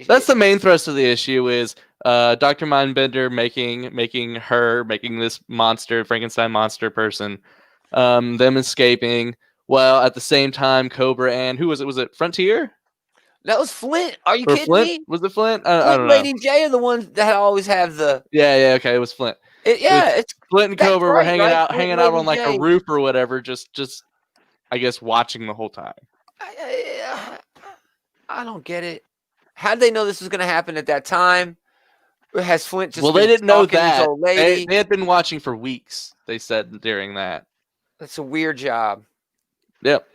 that's the main thrust of the issue is Dr. Mindbender making this monster, Frankenstein monster person, them escaping. Well, at the same time, Cobra and who was it? Was it Frontier? That was Flint. Are you kidding me? Was it Flint? I don't know. Lady J are the ones that always have the. Yeah. Okay, it was Flint. It's Flint and Cobra were hanging out on like a roof or whatever, just I guess watching the whole time. I don't get it. How did they know this was going to happen at that time? Has Flint just? Well, they didn't know that. Old lady? They had been watching for weeks. They said during that. That's a weird job. Yep.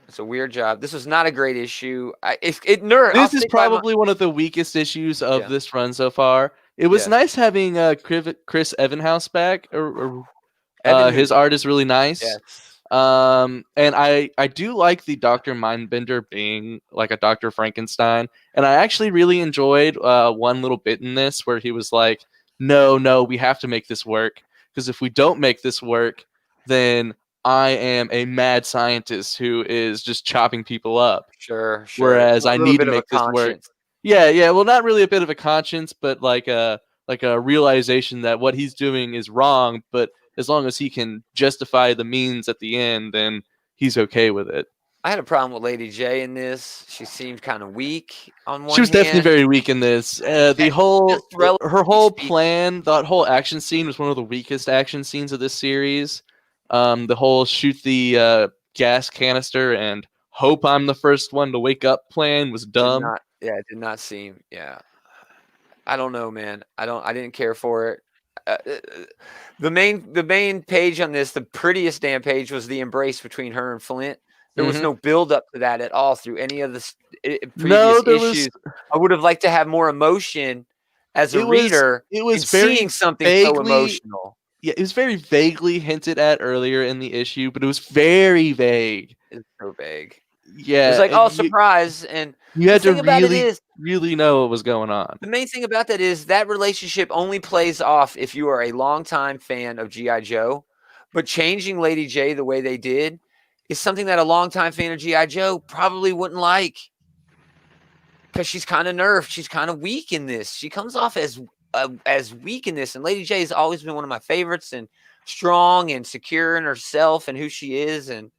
It's a weird job. This was not a great issue. This is probably one of the weakest issues of this run so far. It was nice having Chris Evanhouse back. His art is really nice. Yes. And I do like the Dr. Mindbender being like a Dr. Frankenstein. And I actually really enjoyed one little bit in this where he was like, no, we have to make this work. Because if we don't make this work, then I am a mad scientist who is just chopping people up. Sure. Whereas I need to make this work. Yeah. Well, not really a bit of a conscience, but like a realization that what he's doing is wrong. But as long as he can justify the means at the end, then he's okay with it. I had a problem with Lady J in this. She seemed kind of weak on one hand. She was definitely very weak in this. Her whole plan, that whole action scene was one of the weakest action scenes of this series. The whole shoot the gas canister and hope I'm the first one to wake up plan was dumb. It did not seem. Yeah, I don't know, man. I didn't care for it. the main page on this, the prettiest damn page, was the embrace between her and Flint. There was no build up to that at all through any of the previous issues. I would have liked to have more emotion as a reader. It was seeing something so emotional. Yeah, it was very vaguely hinted at earlier in the issue, but it was very vague. It's so vague. Yeah, it was like, oh, surprise, and you had to really know what was going on. The main thing about that is that relationship only plays off if you are a longtime fan of G.I. Joe, but changing Lady J the way they did is something that a longtime fan of G.I. Joe probably wouldn't like, because she's kind of nerfed. She's kind of weak in this. She comes off as weak in this, and Lady J has always been one of my favorites, and strong and secure in herself and who she is. And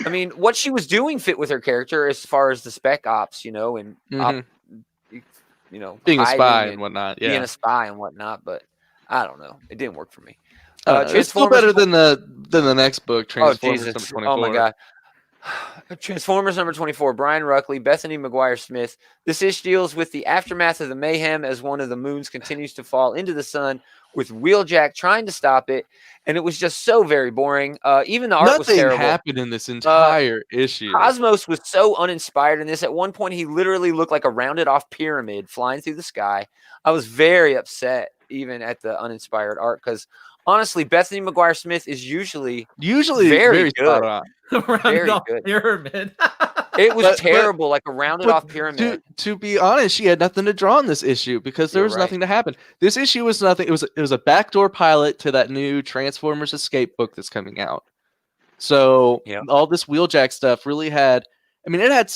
I mean, what she was doing fit with her character as far as the spec ops, and being a spy and whatnot. Yeah, being a spy and whatnot. But I don't know. It didn't work for me. It's still better than the next book, Transformers number 24. Oh my god. Transformers number 24, Brian Ruckley, Bethany McGuire-Smith. This issue deals with the aftermath of the mayhem as one of the moons continues to fall into the sun, with Wheeljack trying to stop it, and it was just so very boring. Even the art was terrible. Nothing happened in this entire issue. Cosmos was so uninspired in this. At one point, he literally looked like a rounded-off pyramid flying through the sky. I was very upset even at the uninspired art, because honestly, Bethany McGuire-Smith is usually very good. Very good. Pyramid. It was terrible, like a rounded-off pyramid. To be honest, she had nothing to draw in this issue because there was nothing to happen. This issue was nothing. It was a backdoor pilot to that new Transformers Escape book that's coming out. So all this Wheeljack stuff really had. I mean, it had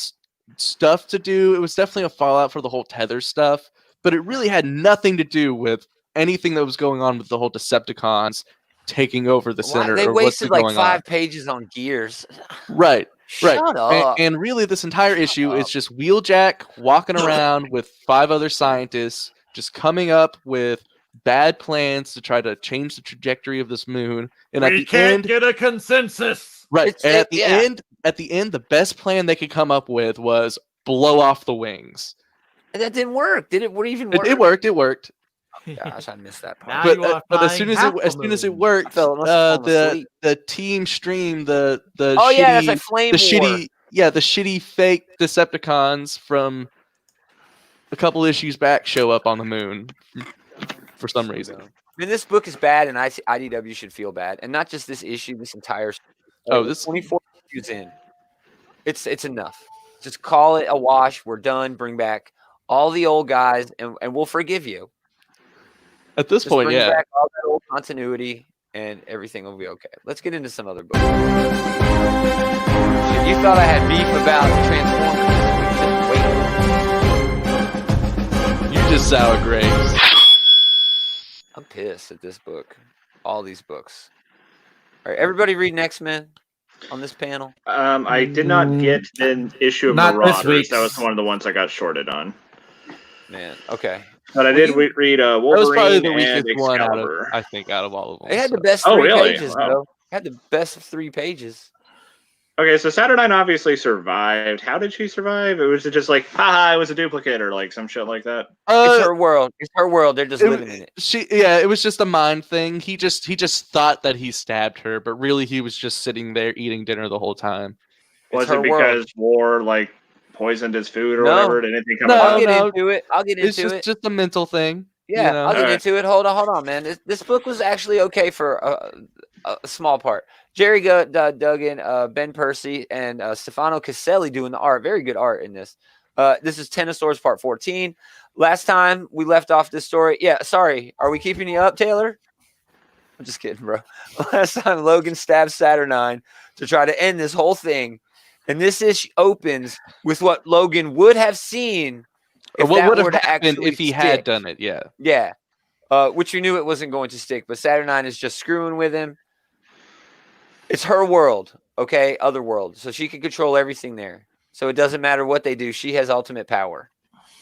stuff to do. It was definitely a fallout for the whole Tether stuff, but it really had nothing to do with anything that was going on with the whole Decepticons taking over the center. They wasted like 5 pages on Gears. Right. Shut up. And really, this entire issue is just Wheeljack walking around with 5 other scientists, just coming up with bad plans to try to change the trajectory of this moon. And we can't get a consensus. Right. At the end, the best plan they could come up with was blow off the wings. And that didn't work. Did it even work? It worked. Gosh, I missed that part. But as soon as it worked, the team stream the shitty, that's like Flame War. The shitty fake Decepticons from a couple issues back show up on the moon for some reason. I mean, this book is bad, and IDW should feel bad, and not just this issue. This entire this 24 issues in, it's enough. Just call it a wash. We're done. Bring back all the old guys, and we'll forgive you. At this point, bring back all that old continuity, and everything will be okay. Let's get into some other books. You thought I had beef about Transformers? Wait. You just sour grapes. I'm pissed at this book. All these books. All right, everybody reading X-Men on this panel? I did not get an issue of Marauders. That was one of the ones I got shorted on. Man, okay. But I did read Wolverine that was probably the and weakest one out of all of them. They had the best 3 pages, though. Had the best of 3 pages. Okay, so Saturnine obviously survived. How did she survive? Was it just like, haha, it was a duplicate, or like some shit like that? It's her world. It's her world. They're just living in it. It was just a mind thing. He just thought that he stabbed her, but really he was just sitting there eating dinner the whole time. Was it because war poisoned his food or whatever? Did anything come out? I'll get into it. It's just a mental thing. Yeah, I'll get into it. Hold on, man. This book was actually okay for a small part. Jerry Duggan, Ben Percy, and Stefano Caselli doing the art. Very good art in this. This is Ten of Swords Part 14. Last time we left off this story. Yeah, sorry. Are we keeping you up, Taylor? I'm just kidding, bro. Last time Logan stabbed Saturnine to try to end this whole thing. And this issue opens with what Logan would have seen if what would have happened if he had done it. Yeah. Yeah. Which you knew it wasn't going to stick. But Saturnine is just screwing with him. It's her world, okay? Other world. So she can control everything there. So it doesn't matter what they do. She has ultimate power.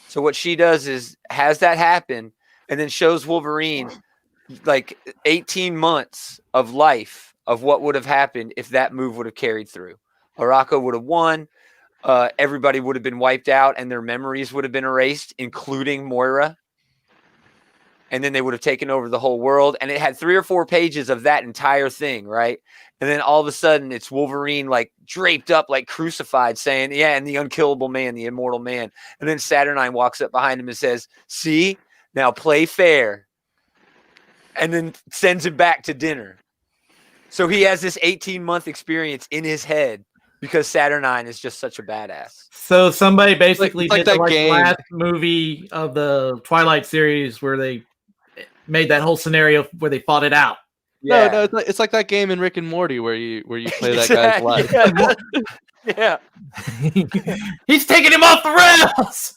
So what she does is has that happen and then shows Wolverine like 18 months of life of what would have happened if that move would have carried through. Arakko would have won. Everybody would have been wiped out and their memories would have been erased, including Moira. and then they would have taken over the whole world. And it had 3 or 4 pages of that entire thing, right? And then all of a sudden, it's Wolverine like draped up, like crucified, saying, "Yeah, and the unkillable man, the immortal man." And then Saturnine walks up behind him and says, "See, now play fair," and then sends him back to dinner. So he has this 18-month experience in his head because Saturnine is just such a badass. So somebody basically like did that the game. last movie of the Twilight series where they made that whole scenario where they fought it out. Yeah. No, it's like that game in Rick and Morty where you play that guy's life. Yeah. He's taking him off the rails.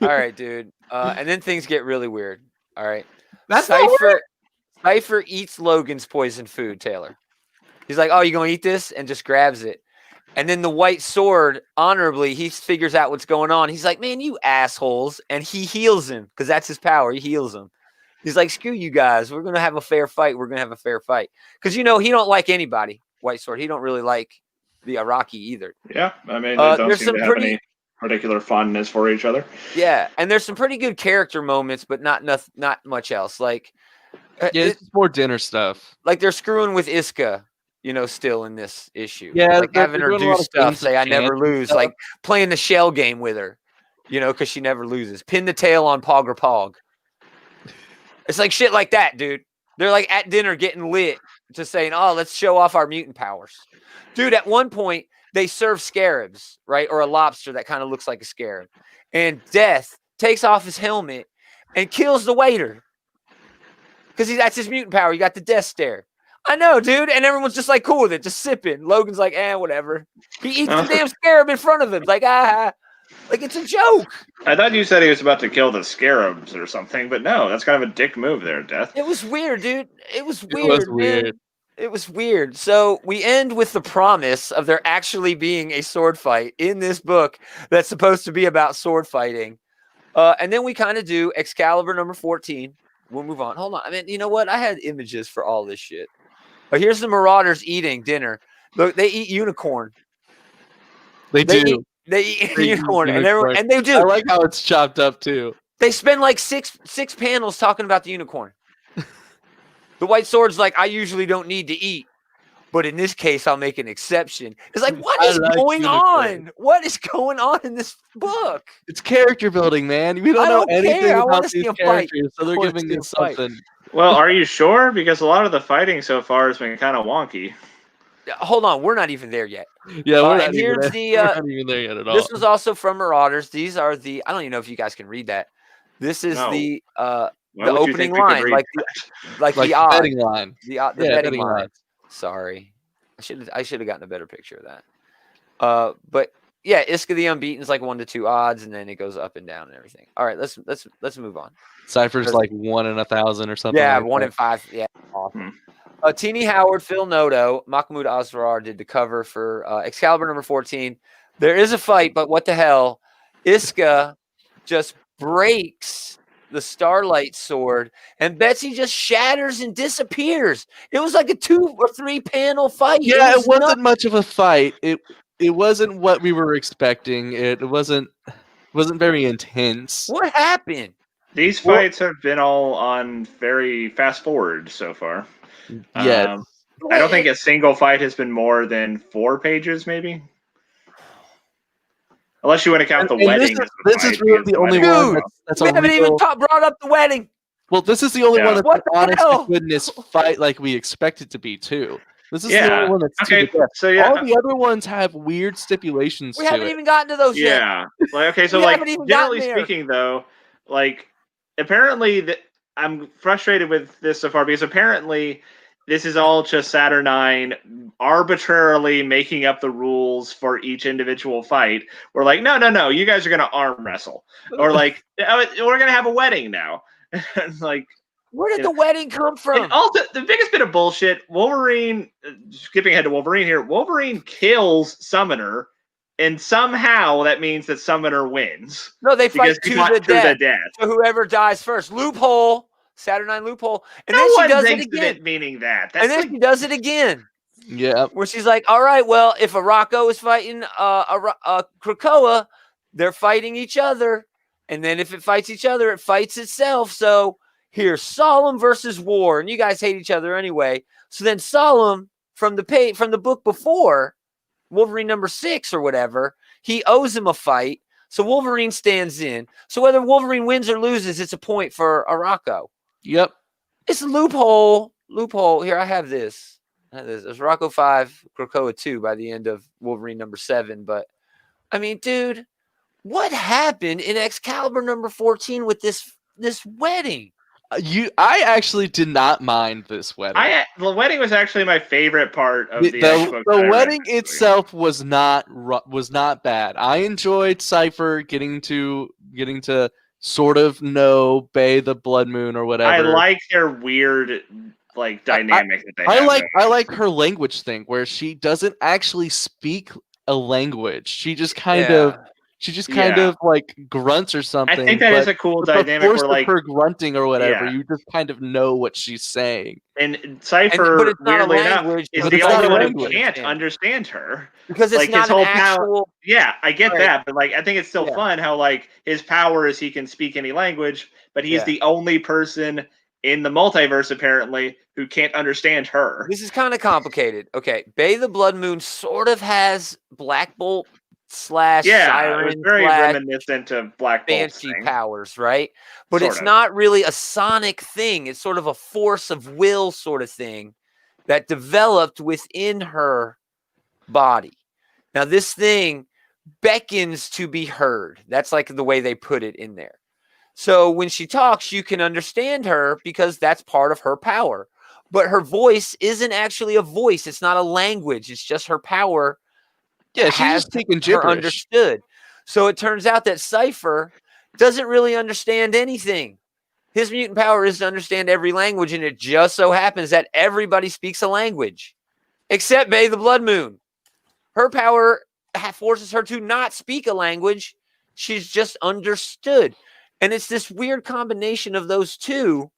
All right, dude. And then things get really weird. All right. That's not weird. Cypher eats Logan's poison food, Taylor. He's like, "Oh, you gonna eat this?" and just grabs it. And then the White Sword, honorably, he figures out what's going on. He's like, "Man, you assholes." And he heals him because that's his power. He heals him. He's like, "Screw you guys. We're going to have a fair fight. We're going to have a fair fight." Because, he don't like anybody, White Sword. He don't really like the Iraqi either. Yeah, I mean, they don't seem to have any particular fondness for each other. Yeah, and there's some pretty good character moments, but not much else. Like, it's more dinner stuff. Like they're screwing with Iska, still in this issue. Yeah, like having her do stuff, say I never lose, like playing the shell game with her, because she never loses. Pin the tail on Pog or Pog. It's like shit like that, dude. They're like at dinner getting lit, just saying, "Oh, let's show off our mutant powers." Dude, at one point, they serve scarabs, right? Or a lobster that kind of looks like a scarab. And Death takes off his helmet and kills the waiter. Because that's his mutant power. You got the death stare. I know, dude. And everyone's just like cool with it, just sipping. Logan's like, whatever. He eats the damn scarab in front of him. Like, like it's a joke. I thought you said he was about to kill the scarabs or something, but no, that's kind of a dick move there, Death. It was weird, dude. It was weird, man. It was weird. So we end with the promise of there actually being a sword fight in this book that's supposed to be about sword fighting. And then we kind of do Excalibur number 14. We'll move on. Hold on. I mean, you know what? I had images for all this shit. But here's the Marauders eating dinner. Look, they eat unicorn. They do. They eat unicorn, and they do. I like how it's chopped up too. They spend like six panels talking about the unicorn. The White Sword's like, "I usually don't need to eat, but in this case, I'll make an exception." It's like, what is going on? What is going on in this book? It's character building, man. We don't know anything about these characters, so they're giving you something. Well, are you sure? Because a lot of the fighting so far has been kind of wonky. Hold on, we're not even there yet. Yeah, we're not even there yet at all. This was also from Marauders. These are the, I don't even know if you guys can read that. This is the opening line, like the betting line. The betting line. Sorry, I should have gotten a better picture of that. But yeah, Iska the Unbeaten is like 1 to 2 odds, and then it goes up and down and everything. All right, let's move on. Cypher's like 1 in 1,000 or something. Yeah, like 1 in 5. Yeah, awesome. Teeny Howard, Phil Noto, Mahmoud Asrar did the cover for Excalibur number 14. There is a fight, but what the hell? Iska just breaks the Starlight Sword, and Betsy just shatters and disappears. It was like a 2 or 3 panel fight. Yeah, it wasn't much of a fight. It wasn't what we were expecting. It wasn't very intense. What happened? These fights have been all on very fast forward so far. Yeah, I don't think a single fight has been more than 4 pages, maybe. Unless you want to count the wedding. This is really the only one that's we haven't even brought up the wedding. Well, this is the only one that's an honest to goodness fight like we expect it to be, too. This is the only one that's so yeah. All the other ones have weird stipulations. We haven't even gotten to those yet. Yeah. Generally speaking, though, apparently I'm frustrated with this so far because apparently this is all just Saturnine arbitrarily making up the rules for each individual fight. We're like, no, you guys are going to arm wrestle. Or like, we're going to have a wedding now. Like, where did the wedding come from? And also, the biggest bit of bullshit, Wolverine, skipping ahead to Wolverine here, Wolverine kills Summoner, and somehow that means that Summoner wins. No, they fight to the death. So whoever dies first. Loophole. Saturnine loophole. And then she does it again. Meaning that. And then she does it again. Yeah. Where she's like, all right, well, if Araco is fighting Krakoa, they're fighting each other. And then if it fights each other, it fights itself. So here's Solemn versus War, and you guys hate each other anyway. So then Solemn from the book before, Wolverine number 6 or whatever, he owes him a fight. So Wolverine stands in. So whether Wolverine wins or loses, it's a point for Arakko. Yep. It's a loophole. Here, I have this. It's Arakko 5, Krakoa 2 by the end of Wolverine number 7. But, I mean, dude, what happened in Excalibur number 14 with this wedding? I actually did not mind this wedding. The wedding was actually my favorite part of the wedding itself was not bad. I enjoyed Cypher getting to sort of know Bay the Blood Moon or whatever. I like their weird dynamic that they have. I like her language thing where she doesn't actually speak a language. She just kind of like grunts or something. I think that is a cool dynamic where her grunting or whatever, you just kind of know what she's saying. And Cypher, weirdly enough, is the only one who can't understand her. Because it's not an actual... Yeah, I get that, but I think it's still fun how his power is he can speak any language, but he's the only person in the multiverse apparently who can't understand her. This is kind of complicated. Okay, Bay the Blood Moon sort of has Black Bolt / Siren it was very reminiscent of Black Bolt's fancy powers, right? But sort it's of. not really a sonic thing. It's sort of a force of will sort of thing that developed within her body. Now, this thing beckons to be heard. That's like the way they put it in there. So when she talks, you can understand her because that's part of her power. But her voice isn't actually a voice. It's not a language. It's just her power. Yeah, she's just taking gibberish. Understood. So it turns out that Cypher doesn't really understand anything. His mutant power is to understand every language, and it just so happens that everybody speaks a language, except Bay the Blood Moon. Her power forces her to not speak a language. She's just understood. And it's this weird combination of those two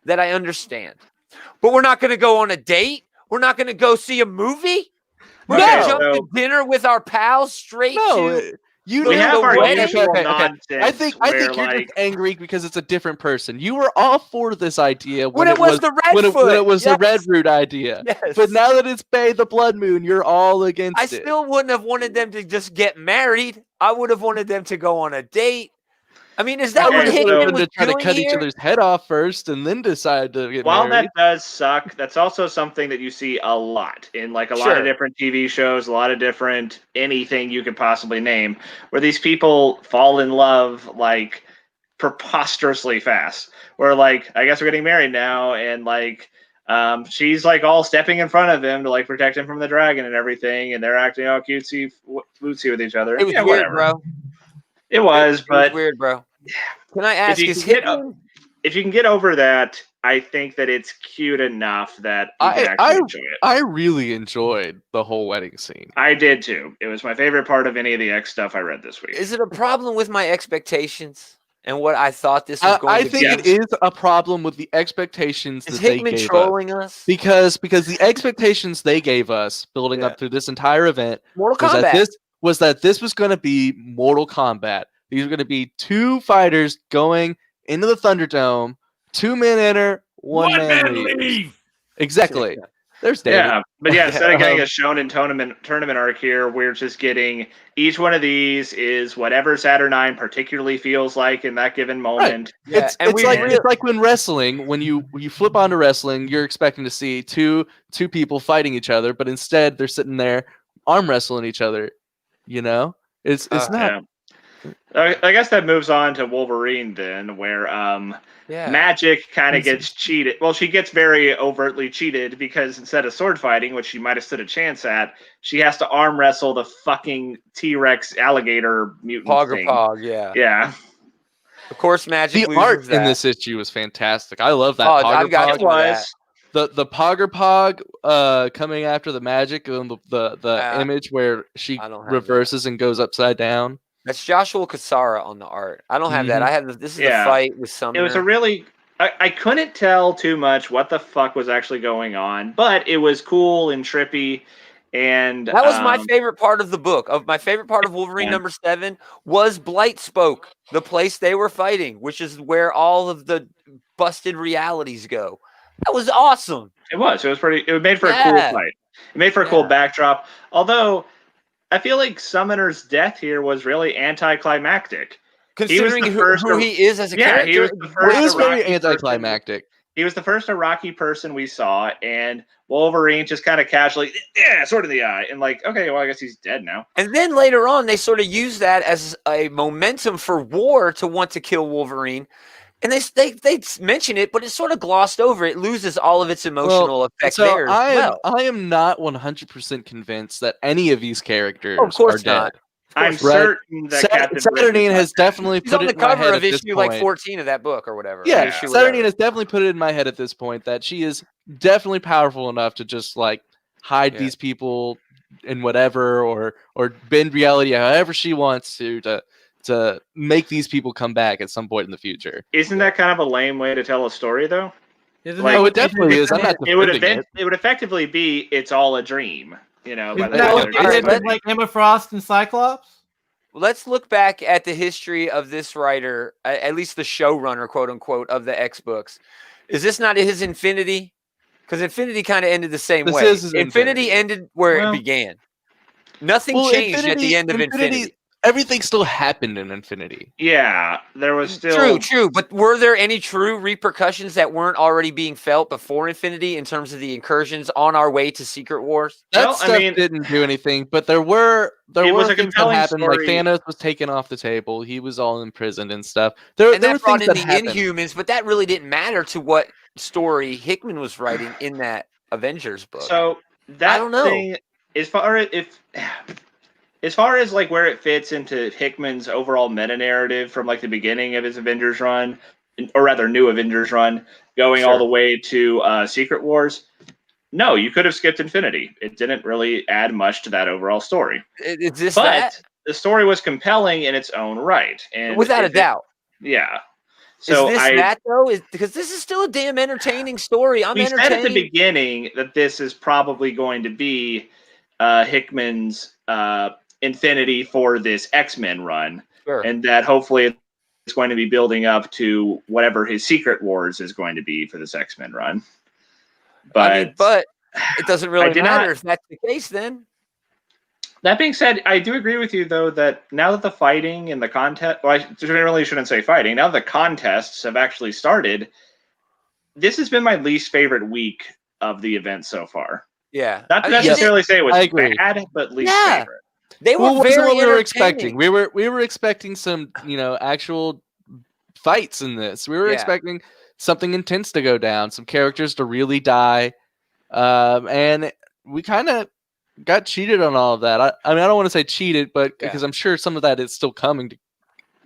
that I understand. But we're not going to go on a date. We're not going to go see a movie. We're going to jump to dinner with our pals straight to... We have our usual nonsense. I think you're just angry because it's a different person. You were all for this idea when it was the the Red Root idea. Yes. But now that it's Bay the Blood Moon, you're all against it. I still wouldn't have wanted them to just get married. I would have wanted them to go on a date. I mean, is that what Hickman was try to cut here? each other's head off first and then decide to get While married? That does suck, that's also something that you see a lot in a lot of different TV shows, a lot of different anything you could possibly name, where these people fall in love preposterously fast. Where I guess we're getting married now, and she's all stepping in front of him to protect him from the dragon and everything, and they're acting all cutesy wootsy with each other. It was weird, whatever. bro. It was weird, bro. Can I ask, if you can get over that, I think that it's cute enough that you can actually enjoy it. I really enjoyed the whole wedding scene. I did too. It was my favorite part of any of the X stuff I read this week. Is it a problem with my expectations and what I thought this was going to be? I think it is a problem with the expectations that they gave us. Is Hickman trolling us? Because the expectations they gave us building up through this entire event Mortal Kombat. was that this was going to be Mortal Kombat. These are going to be two fighters going into the Thunderdome. 2 men enter, one man leave. Exactly. There's David. Yeah, but instead of getting a shonen tournament arc here, we're just getting each one of these is whatever Saturnine particularly feels like in that given moment. Right. Yeah, it's like when wrestling, when you flip onto wrestling, you're expecting to see two people fighting each other, but instead they're sitting there arm wrestling each other. You know, it's not. Yeah. I guess that moves on to Wolverine then, where Magic kind of gets cheated. Well, she gets very overtly cheated because instead of sword fighting, which she might have stood a chance at, she has to arm wrestle the fucking T-Rex alligator mutant thing. Pog, yeah. Yeah. Of course, Magic. The art in this issue was fantastic. I love that. I've got it was. The Pog coming after the Magic and the image where she reverses and goes upside down. That's Joshua Cassara on the art. I don't have that. I have this is the fight with Summoner. It was a really I couldn't tell too much what the fuck was actually going on, but it was cool and trippy, And that was my favorite part of the book. My favorite part of Wolverine #7 was Blightspoke, the place they were fighting, which is where all of the busted realities go. That was awesome. It was pretty. It was made for a cool fight. It made for a cool backdrop. Although I feel like Summoner's death here was really anticlimactic. Considering who he is as a character, he was the first. It was very anticlimactic. He was the first Iraqi person we saw, and Wolverine just kind of casually, sword in the eye, and like, okay, well, I guess he's dead now. And then later on, they sort of use that as a momentum for War to want to kill Wolverine. And they mention it, but it's sort of glossed over. It loses all of its emotional effect there as well. I am not 100% convinced that any of these characters are dead. Not. I'm certain that Captain Saturnine has definitely put it in my head at this point. He's on the cover of issue 14 of that book or whatever. Yeah, Saturnine has definitely put it in my head at this point that she is definitely powerful enough to just like hide these people in whatever or bend reality however she wants to make these people come back at some point in the future. Isn't that kind of a lame way to tell a story, though? No, it definitely is. I'm not defending it. It would effectively be it's all a dream. You know, by like Emma Frost and Cyclops? Let's look back at the history of this writer, at least the showrunner, quote unquote, of the X books. Is this not his Infinity? Because Infinity kind of ended the same way. Infinity ended where it began. Nothing changed at the end of Infinity. Everything still happened in Infinity. Yeah, there was still... True. But were there any true repercussions that weren't already being felt before Infinity in terms of the incursions on our way to Secret Wars? That stuff didn't do anything, but there were things that happened. Like Thanos was taken off the table. He was all imprisoned and stuff. There were things that happened. Inhumans, but that really didn't matter to what story Hickman was writing in that Avengers book. So that I don't know. Thing, as far as like where it fits into Hickman's overall meta narrative from like the beginning of his Avengers run, or rather New Avengers run, going all the way to Secret Wars, no, you could have skipped Infinity. It didn't really add much to that overall story. The story was compelling in its own right, and without a doubt. Yeah. So is this that though? Because this is still a damn entertaining story. We said at the beginning that this is probably going to be Hickman's Infinity for this X-Men run, and that hopefully it's going to be building up to whatever his Secret Wars is going to be for this X-Men run. But it doesn't really matter if that's the case then. That being said, I do agree with you, though, that now that the fighting and the contest... Well, I really shouldn't say fighting. Now that the contests have actually started, this has been my least favorite week of the event so far. Yeah. Not to necessarily say it was bad, but least favorite. They were very what we were expecting. We were expecting some, actual fights in this. We were expecting something intense to go down, some characters to really die, and we kind of got cheated on all of that. I mean, I don't want to say cheated, but because I'm sure some of that is still coming.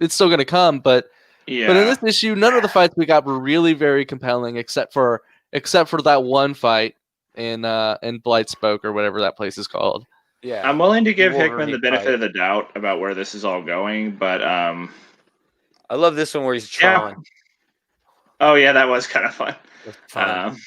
It's still going to come, but in this issue, none of the fights we got were really very compelling, except for that one fight in Blightspoke or whatever that place is called. Yeah, I'm willing to give Hickman the benefit of the doubt about where this is all going, but I love this one where he's Tron. Oh yeah, that was kind of fun. I'm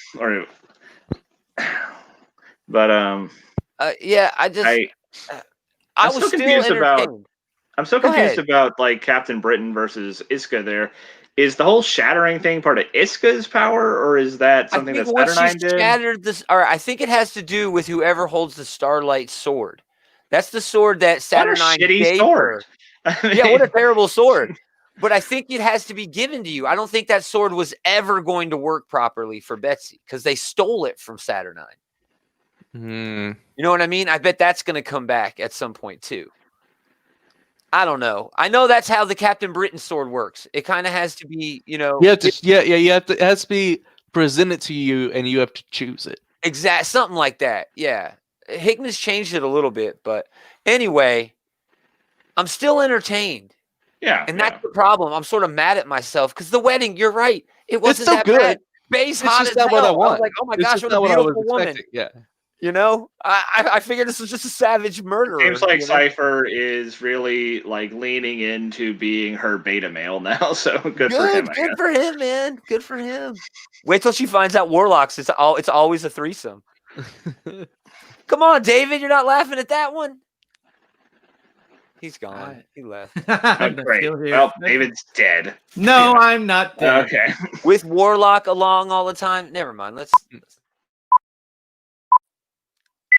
so confused about like Captain Britain versus Iska there. Is the whole shattering thing part of Iska's power, or is that something that Saturnine did? Shattered this, or I think it has to do with whoever holds the Starlight sword. That's the sword that Saturnine gave her. Yeah, what a terrible sword. But I think it has to be given to you. I don't think that sword was ever going to work properly for Betsy because they stole it from Saturnine. You know what I mean? I bet that's going to come back at some point too. I don't know. I know that's how the Captain Britain sword works. It kind of has to be, You have to, it has to be presented to you, and you have to choose it. Something like that. Yeah, Hickman's changed it a little bit, but anyway, I'm still entertained. Yeah, and that's the problem. I'm sort of mad at myself because the wedding. You're right. It wasn't that good. bad. Base hot as hell. I was like, oh my gosh, what a beautiful woman. Yeah. I figured this was just a savage murderer. Seems like Cypher is really like leaning into being her beta male now. So good for him. Good for him, man. Good for him. Wait till she finds out Warlocks. It's always a threesome. Come on, David, you're not laughing at that one. He's gone. He left. Oh, great. Well, David's dead. No, I'm not dead. Okay. With Warlock along all the time. Never mind. Let's. I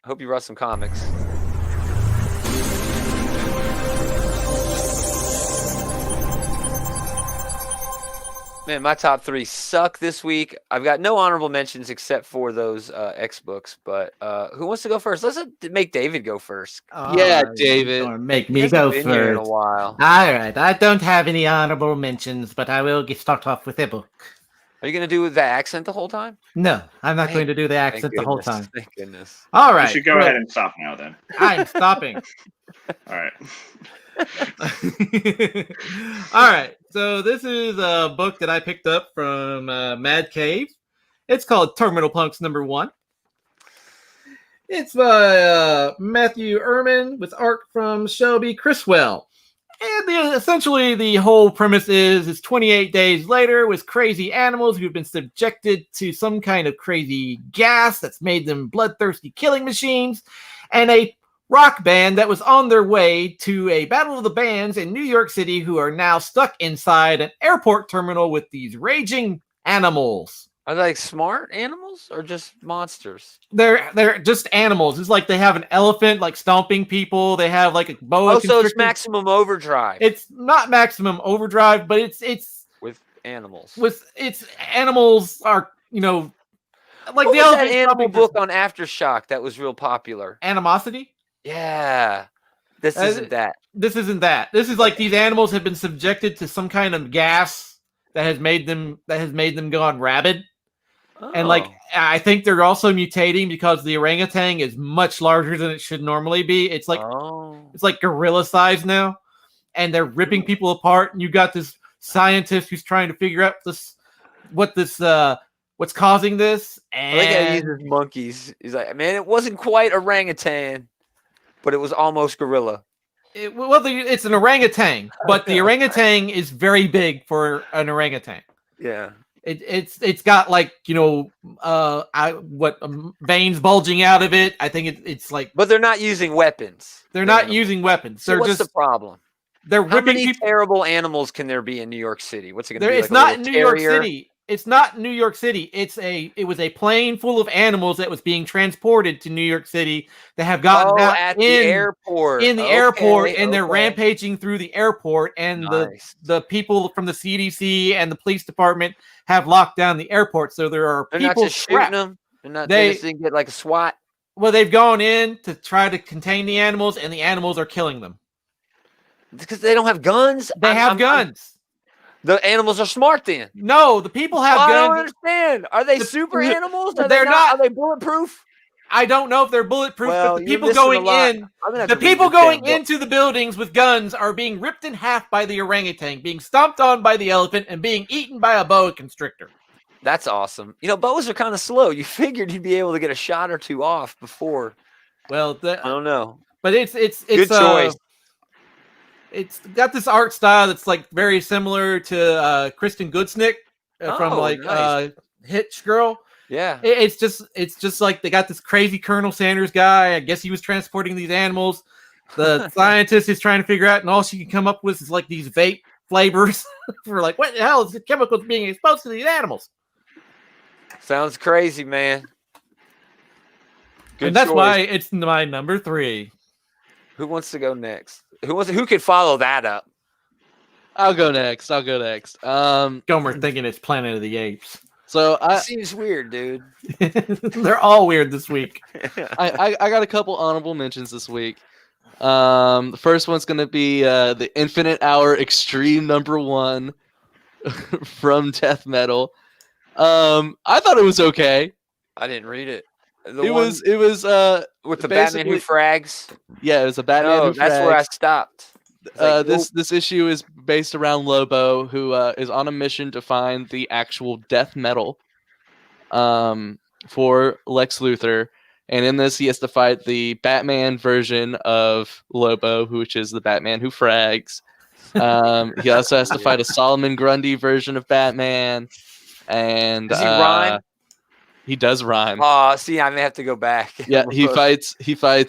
hope you brought some comics. Man, my top 3 suck this week. I've got no honorable mentions except for those X books. But who wants to go first? Let's make David go first. Yeah, David. Or make me go been first. here in a while. All right. I don't have any honorable mentions, but I will start off with a book. Are you going to do the accent the whole time? No, I'm not going to do the accent the whole goodness. time. Thank goodness. All right. You should go ahead and stop now then. I'm stopping. All right. All right. So this is a book that I picked up from Mad Cave. It's called Terminal Punks #1. It's by Matthew Ehrman with art from Shelby Criswell. And essentially the whole premise is it's 28 days later with crazy animals who've been subjected to some kind of crazy gas that's made them bloodthirsty killing machines, and a rock band that was on their way to a battle of the bands in New York City who are now stuck inside an airport terminal with these raging animals. Are they like smart animals or just monsters? They're just animals. It's like they have an elephant like stomping people. They have like a boa constrictor. So it's maximum overdrive. It's not maximum overdrive, but it's with animals. It's animals are, like what the was that elephant animal book on Aftershock that was real popular? Animosity? Yeah. This isn't that. This isn't that. This is like these animals have been subjected to some kind of gas that has made them gone rabid. Oh. And I think they're also mutating because the orangutan is much larger than it should normally be. It's like it's like gorilla size now, and they're ripping people apart. And you got this scientist who's trying to figure out what's causing this. And I think he uses monkeys. He's like, man, it wasn't quite orangutan, but it was almost gorilla. It's an orangutan, but the orangutan is very big for an orangutan. Yeah. It's got veins bulging out of it. I think it's like, but they're not using weapons. They're not using weapons. So what's the problem? They're How ripping many terrible animals can there be in New York City? What's it going to be? It's not in New York City. It's not New York City. It was a plane full of animals that was being transported to New York City that have gotten out at the airport. In the airport, and they're rampaging through the airport, and the people from the CDC and the police department have locked down the airport. So there are they're people not just shooting them. They just didn't get like a SWAT. Well, they've gone in to try to contain the animals, and the animals are killing them. Because they don't have guns. They have guns. The animals are smart then. No, the people have guns. I don't understand. Are they super animals? They're not. Are they bulletproof? I don't know if they're bulletproof, well, but the people going into the buildings with guns are being ripped in half by the orangutan, being stomped on by the elephant, and being eaten by a boa constrictor. That's awesome. Boas are kind of slow. You figured you'd be able to get a shot or two off before. Well, I don't know. But it's good choice. It's got this art style that's like very similar to Kristen Goodsnick from Hitch Girl. Yeah, it's just like they got this crazy Colonel Sanders guy. I guess he was transporting these animals. The scientist is trying to figure out, and all she can come up with is like these vape flavors for like, what the hell is the chemicals being exposed to these animals? Sounds crazy, man. Good and that's choice. Why it's my number 3. Who wants to go next? Who could follow that up? I'll go next. Gomer thinking it's Planet of the Apes. So seems weird, dude. They're all weird this week. I got a couple honorable mentions this week. The first one's gonna be the Infinite Hour Extreme #1 from Death Metal. I thought it was okay. I didn't read it. It was with the Batman Who Frags. Yeah, it was a Batman Who Frags. That's where I stopped. This issue is based around Lobo, who is on a mission to find the actual death metal for Lex Luthor. And in this, he has to fight the Batman version of Lobo, which is the Batman Who Frags. He also has to fight a Solomon Grundy version of Batman. And does he rhyme? He does rhyme. See, I may have to go back. Yeah, he fights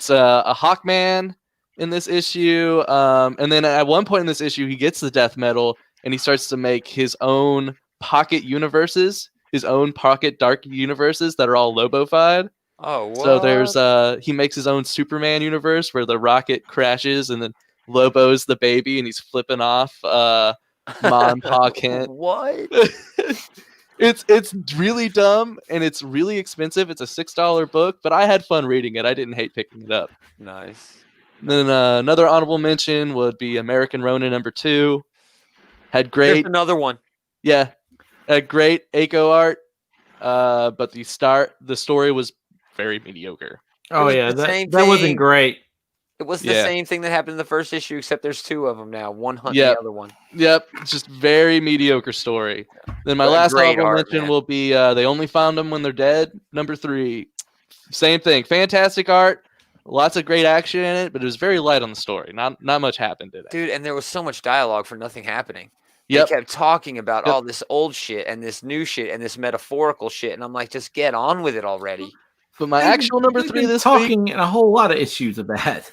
a Hawkman in this issue, and then at one point in this issue, he gets the death metal and he starts to make his own pocket universes, his own pocket dark universes that are all Lobo-fied. Oh, what? So there's he makes his own Superman universe where the rocket crashes and then Lobo's the baby and he's flipping off Ma and Pa Kent. What? It's really dumb and it's really expensive. It's a $6 book, but I had fun reading it. I didn't hate picking it up. Nice. Then another honorable mention would be American Ronin #2. Had great. There's another one. Yeah, had great Eiko art, but the story was very mediocre. Oh yeah, that wasn't great. It was the same thing that happened in the first issue, except there's two of them now. One hunting the other one. Yep, just very mediocre story. Then my last honorable mention will be They Only Found Them When They're Dead, #3. Same thing, fantastic art, lots of great action in it, but it was very light on the story. Not much happened in it. Dude, and there was so much dialogue for nothing happening. Yep. They kept talking about all this old shit and this new shit and this metaphorical shit, and I'm like, just get on with it already. But my actual #3 this talking week, in a whole lot of issues of that.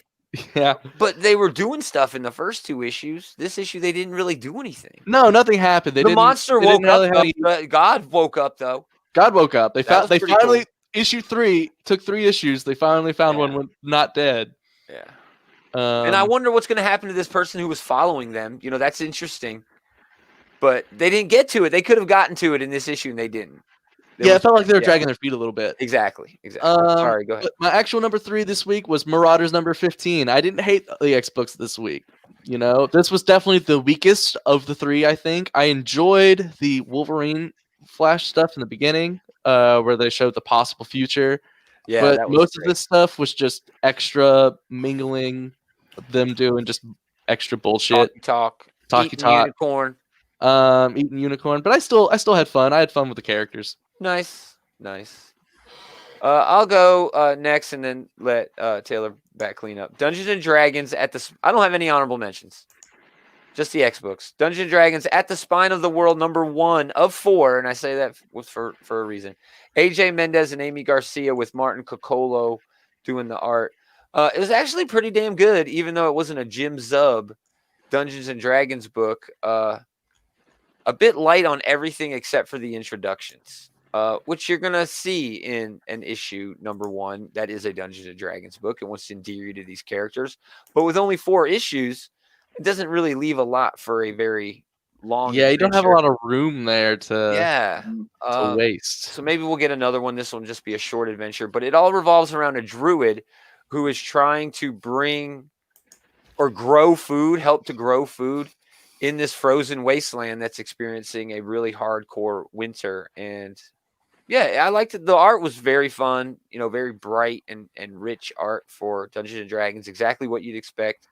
Yeah, but they were doing stuff in the first two issues. This issue, they didn't really do anything. No, nothing happened. The monster woke up. God woke up though. God woke up. They finally issue 3 took 3 issues. They finally found one not dead. Yeah. And I wonder what's going to happen to this person who was following them. You know, that's interesting. But they didn't get to it. They could have gotten to it in this issue, and they didn't. It felt like they were dragging their feet a little bit. Exactly. Sorry, go ahead. My actual #3 this week was Marauders #15. I didn't hate the X books this week. You know, this was definitely the weakest of the 3, I think. I enjoyed the Wolverine Flash stuff in the beginning, where they showed the possible future. Yeah, but most of this stuff was just extra mingling, them doing just extra bullshit. Talk. Unicorn. Eating unicorn. But I still had fun. I had fun with the characters. Nice. I'll go next and then let Taylor back clean up. Dungeons and Dragons I don't have any honorable mentions. Just the X books. Dungeons and Dragons at the Spine of the World #1 of 4, and I say that for a reason. AJ Mendez and Amy Garcia with Martin Coccolo doing the art. It was actually pretty damn good, even though it wasn't a Jim Zub Dungeons and Dragons book. A bit light on everything except for the introductions. Which you're going to see in an issue #1 that is a Dungeons & Dragons book and wants to endear you to these characters. But with only 4 issues, it doesn't really leave a lot for a very long adventure. You don't have a lot of room there to waste. So maybe we'll get another one. This will just be a short adventure. But it all revolves around a druid who is trying to bring or grow food, help to grow food in this frozen wasteland that's experiencing a really hardcore winter. And yeah, I liked it. The art was very fun, you know, very bright and rich art for Dungeons and Dragons, exactly what you'd expect.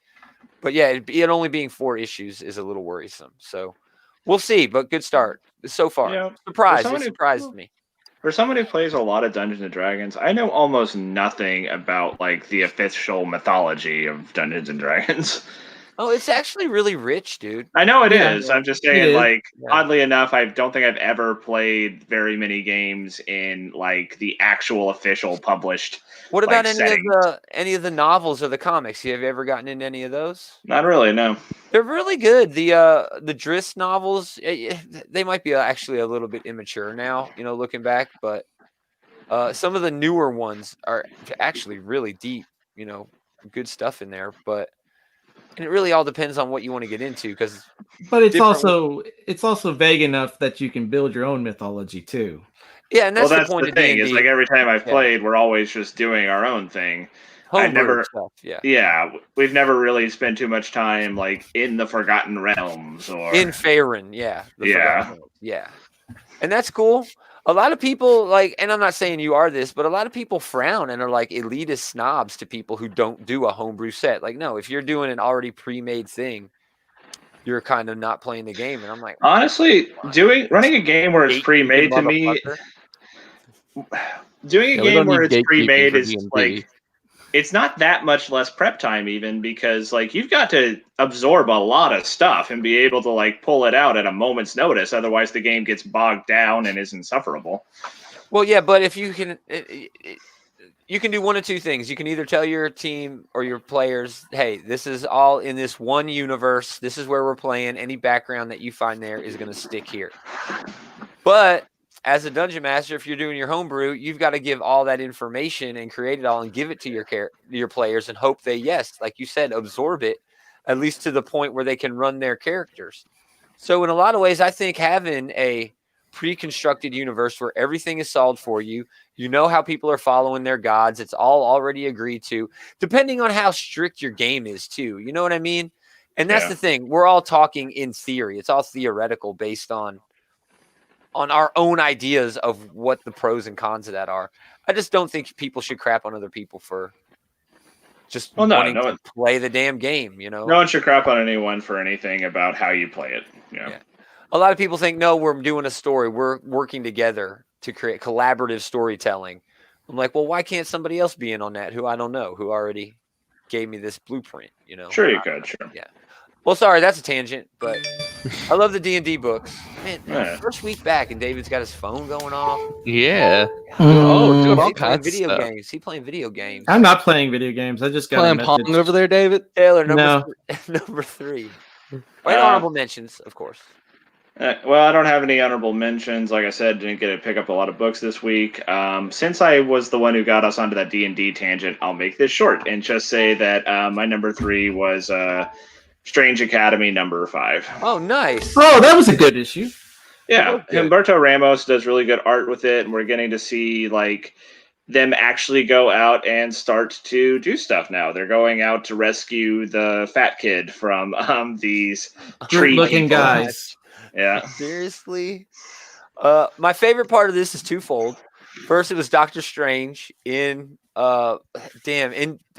But yeah, it only being 4 issues is a little worrisome. So we'll see, but good start so far. Yeah, it surprised me. For someone who plays a lot of Dungeons and Dragons, I know almost nothing about like the official mythology of Dungeons and Dragons. Oh, it's actually really rich, dude. I know it is. I'm just saying, oddly enough, I don't think I've ever played very many games in like the actual official published. What about any of the novels or the comics? Have you ever gotten into any of those? Not really, no. They're really good. The Driss novels, they might be actually a little bit immature now, you know, looking back, but some of the newer ones are actually really deep, you know, good stuff in there, and it really all depends on what you want to get into, but it's also vague enough that you can build your own mythology too. Yeah, and that's the point of thing. D&D. Is like every time I've played, we're always just doing our own thing. We've never really spent too much time like in the Forgotten Realms or in Faerun. Yeah, and that's cool. A lot of people and I'm not saying you are this, but a lot of people frown and are like elitist snobs to people who don't do a homebrew set. Like, no, if you're doing an already pre-made thing, you're kind of not playing the game. And I'm like, honestly, running a game where it's pre-made to me, doing a game where it's pre-made is like, it's not that much less prep time even, because like you've got to absorb a lot of stuff and be able to like pull it out at a moment's notice. Otherwise the game gets bogged down and is insufferable. Well, yeah, but if you can, you can do one of two things. You can either tell your team or your players, hey, this is all in this one universe. This is where we're playing. Any background that you find there is going to stick here. But as a dungeon master, if you're doing your homebrew, you've got to give all that information and create it all and give it to your players and hope they, yes, like you said, absorb it, at least to the point where they can run their characters. So in a lot of ways, I think having a pre-constructed universe where everything is solved for you, you know how people are following their gods, it's all already agreed to, depending on how strict your game is too. You know what I mean? And that's the thing. We're all talking in theory. It's all theoretical based on our own ideas of what the pros and cons of that are. I just don't think people should crap on other people for just wanting to play the damn game, you know? No one should crap on anyone for anything about how you play it. Yeah. A lot of people think, no, we're doing a story. We're working together to create collaborative storytelling. I'm like, well, why can't somebody else be in on that who I don't know, who already gave me this blueprint, you know? Sure you could, sure. Yeah. Well, sorry, that's a tangent, but I love the D&D books. Man, first week back, and David's got his phone going off. Yeah. Doing all kinds of video games. He's playing video games. I'm not playing video games. I just got playing Pong over there, David. Taylor, number 3. Honorable mentions, of course. Well, I don't have any honorable mentions. Like I said, didn't get to pick up a lot of books this week. Since I was the one who got us onto that D&D tangent, I'll make this short and just say that my number 3 was Strange Academy number 5. Oh, nice. Oh, that was a good issue. Yeah, Humberto Ramos does really good art with it, and we're getting to see like them actually go out and start to do stuff now. They're going out to rescue the fat kid from these tree-looking guys. Yeah. Seriously? My favorite part of this is twofold. First, it was Doctor Strange in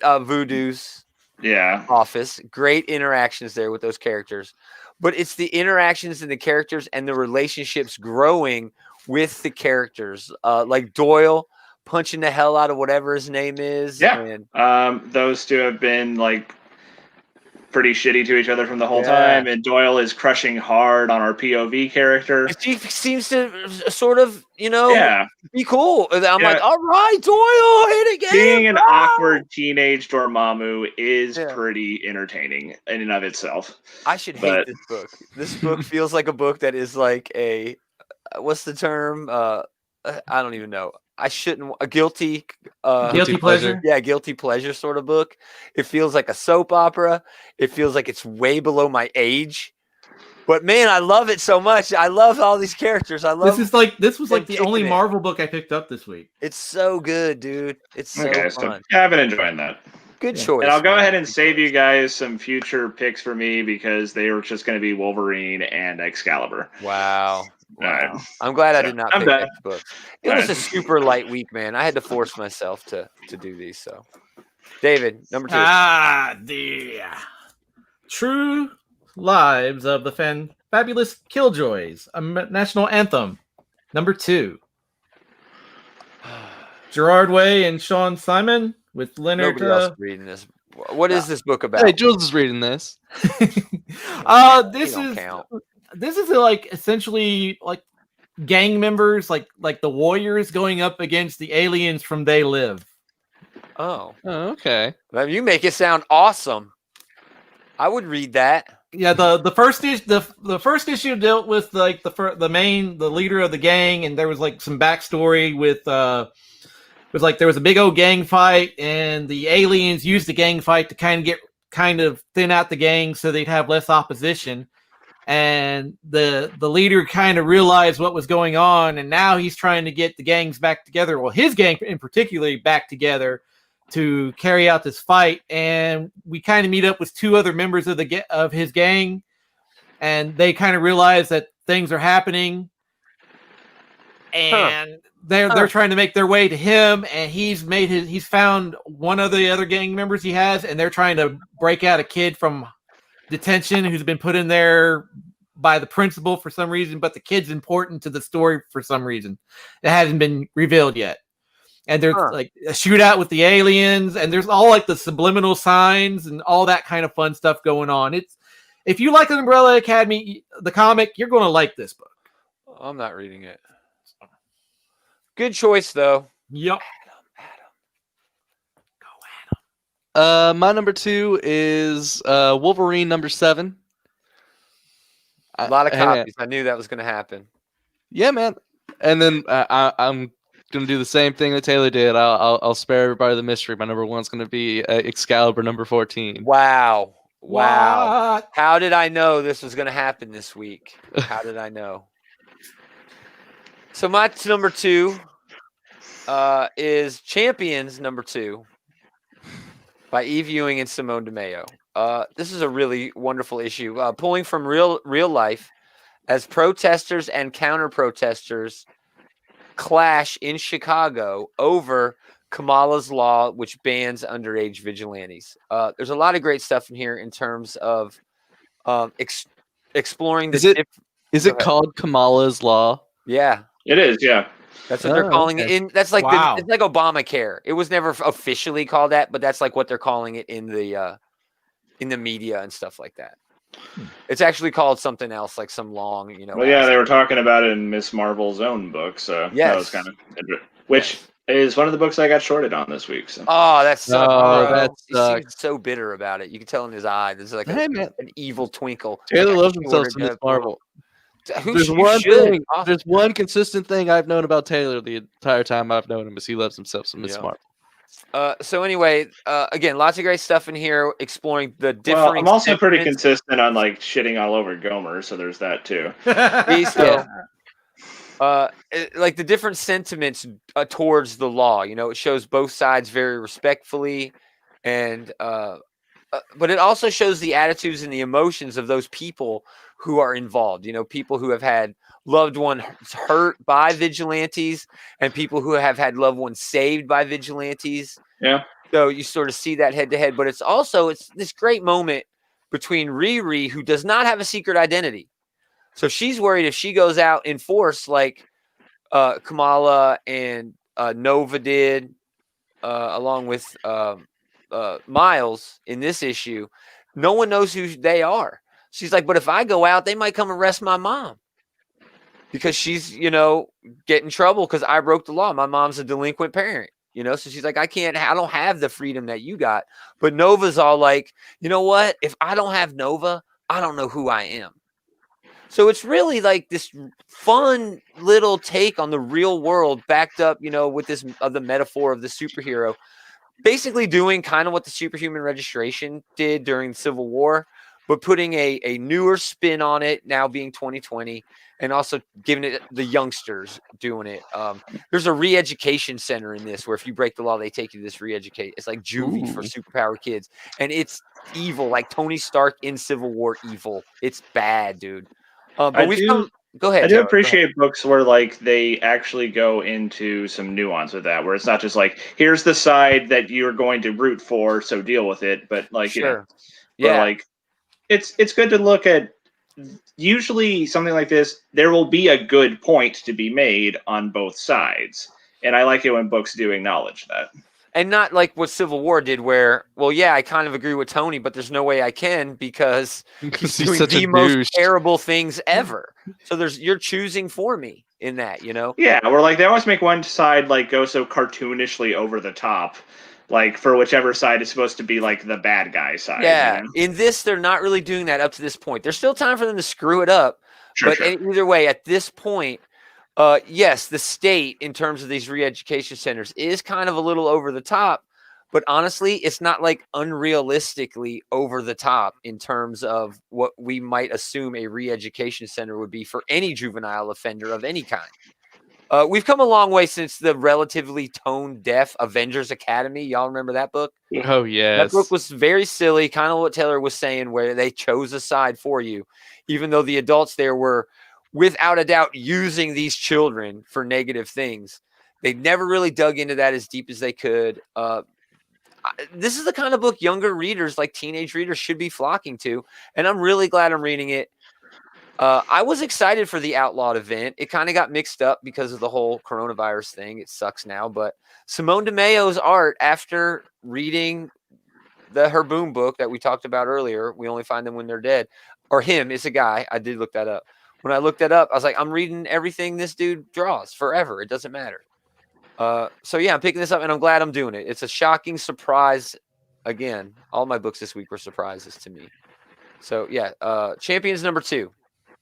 Voodoo's office. Great interactions there with those characters. But it's the interactions and the characters and the relationships growing with the characters. Like Doyle punching the hell out of whatever his name is. Yeah. And those two have been like pretty shitty to each other from the whole time, and Doyle is crushing hard on our POV character. She seems to sort of, be cool. I'm like, all right, Doyle, hit it again. Being an awkward teenage Dormammu is pretty entertaining in and of itself. I should hate this book. This book feels like a book that is like a, what's the term? I don't even know. I shouldn't. A guilty pleasure. Yeah, guilty pleasure sort of book. It feels like a soap opera. It feels like it's way below my age. But man, I love it so much. I love all these characters. I love. This was like the only Marvel book I picked up this week. It's so good, dude. It's so fun. I've been enjoying that. Good choice. And I'll go ahead and save you guys some future picks for me because they are just going to be Wolverine and Excalibur. Wow. I'm glad I did not pick this book. It was a super light week, man. I had to force myself to do these. So, David, number 2. The True Lives of the Fabulous Killjoys, a national anthem. Number 2. Gerard Way and Sean Simon with Leonard. Nobody else reading this. What is this book about? Hey, Jules is reading this. This is like essentially like gang members, like the Warriors going up against the aliens from They Live. Oh, okay. Well, you make it sound awesome. I would read that. Yeah, the first issue dealt with like the leader of the gang, and there was like some backstory with it was like there was a big old gang fight, and the aliens used the gang fight to kind of thin out the gang so they'd have less opposition. And the leader kind of realized what was going on, and now he's trying to get the gangs back together. Well, his gang in particular back together to carry out this fight. And we kind of meet up with 2 other members of his gang, and they kind of realize that things are happening, and they're trying to make their way to him. And he's found one of the other gang members he has, and they're trying to break out a kid from detention who's been put in there by the principal for some reason, but the kid's important to the story for some reason. It hasn't been revealed yet. And there's like a shootout with the aliens, and there's all like the subliminal signs and all that kind of fun stuff going on. If you like Umbrella Academy, the comic, you're going to like this book. I'm not reading it. Good choice, though. Yep. My number 2 is Wolverine number 7. A lot of Hey, man. copies. I knew that was going to happen. Yeah, man. And then I'm gonna do the same thing that Taylor did. I'll spare everybody the mystery. My number 1's gonna be Excalibur number 14. Wow. What? How did I know this was going to happen this week? How did I know? So my number 2 is Champions number 2 by Eve Ewing and Simone DeMeo. This is a really wonderful issue, pulling from real life as protesters and counter-protesters clash in Chicago over Kamala's law, which bans underage vigilantes. There's a lot of great stuff in here in terms of exploring the. Is it called Kamala's law? Yeah, it is. Yeah, that's what they're calling it. In that's like it's like Obamacare. It was never officially called that, but that's like what they're calling it in the media and stuff like that. It's actually called something else, like some long, Well, yeah, they were talking about it in Miss Marvel's own book, so that was kind of which is one of the books I got shorted on this week. So. Oh, that's he's so bitter about it. You can tell in his eye. There's like an evil twinkle. Taylor loves himself some Miss Marvel. There's one consistent thing I've known about Taylor the entire time I've known him is he loves himself some Miss Marvel. So anyway, again, lots of great stuff in here exploring the different. Well, I'm also pretty consistent on like shitting all over Gomer, so there's that too. Like the different sentiments towards the law. It shows both sides very respectfully, and but it also shows the attitudes and the emotions of those people who are involved. People who have had loved ones hurt by vigilantes and people who have had loved ones saved by vigilantes. Yeah. So you sort of see that head to head, but it's this great moment between Riri, who does not have a secret identity. So she's worried if she goes out in force like Kamala and Nova did, along with Miles in this issue, no one knows who they are. She's like, but if I go out, they might come arrest my mom because she's, get in trouble because I broke the law. My mom's a delinquent parent, so she's like, I don't have the freedom that you got. But Nova's all like, you know what? If I don't have Nova, I don't know who I am. So it's really like this fun little take on the real world backed up, with this the metaphor of the superhero, basically doing kind of what the Superhuman Registration did during the Civil War, but putting a newer spin on it, now being 2020, and also giving it the youngsters doing it. There's a re-education center in this where if you break the law, they take you to this re-educate. It's like juvie for superpower kids. And it's evil, like Tony Stark in Civil War evil. It's bad, dude. But go ahead. I do appreciate books where like they actually go into some nuance with that, where it's not just like, here's the side that you're going to root for, so deal with it. But like, like it's good to look at. Usually something like this, there will be a good point to be made on both sides. And I like it when books do acknowledge that. And not like what Civil War did where, well, yeah, I kind of agree with Tony, but there's no way I can because he's doing the most terrible things ever. So you're choosing for me in that, Yeah, or like they always make one side like go so cartoonishly over the top, like for whichever side is supposed to be like the bad guy side. Yeah, in this, they're not really doing that up to this point. There's still time for them to screw it up. But either way, at this point, yes, the state, in terms of these re-education centers, is kind of a little over the top, but honestly, it's not like unrealistically over the top in terms of what we might assume a re-education center would be for any juvenile offender of any kind. We've come a long way since the relatively tone-deaf Avengers Academy. Y'all remember that book? Oh, yes. That book was very silly, kind of what Taylor was saying, where they chose a side for you, even though the adults there were without a doubt using these children for negative things. They never really dug into that as deep as they could. This is the kind of book younger readers, like teenage readers, should be flocking to. And I'm really glad I'm reading it. I was excited for the Outlawed event. It kind of got mixed up because of the whole coronavirus thing. It sucks now. But Simone DeMeo's art, after reading the Her Boom book that we talked about earlier, We Only Find Them When They're Dead, or him, it's a guy. I did look that up. When I looked that up, I was like, I'm reading everything this dude draws forever. It doesn't matter. So yeah, I'm picking this up, and I'm glad I'm doing it. It's a shocking surprise. Again, all my books this week were surprises to me. So yeah, Champions number 2.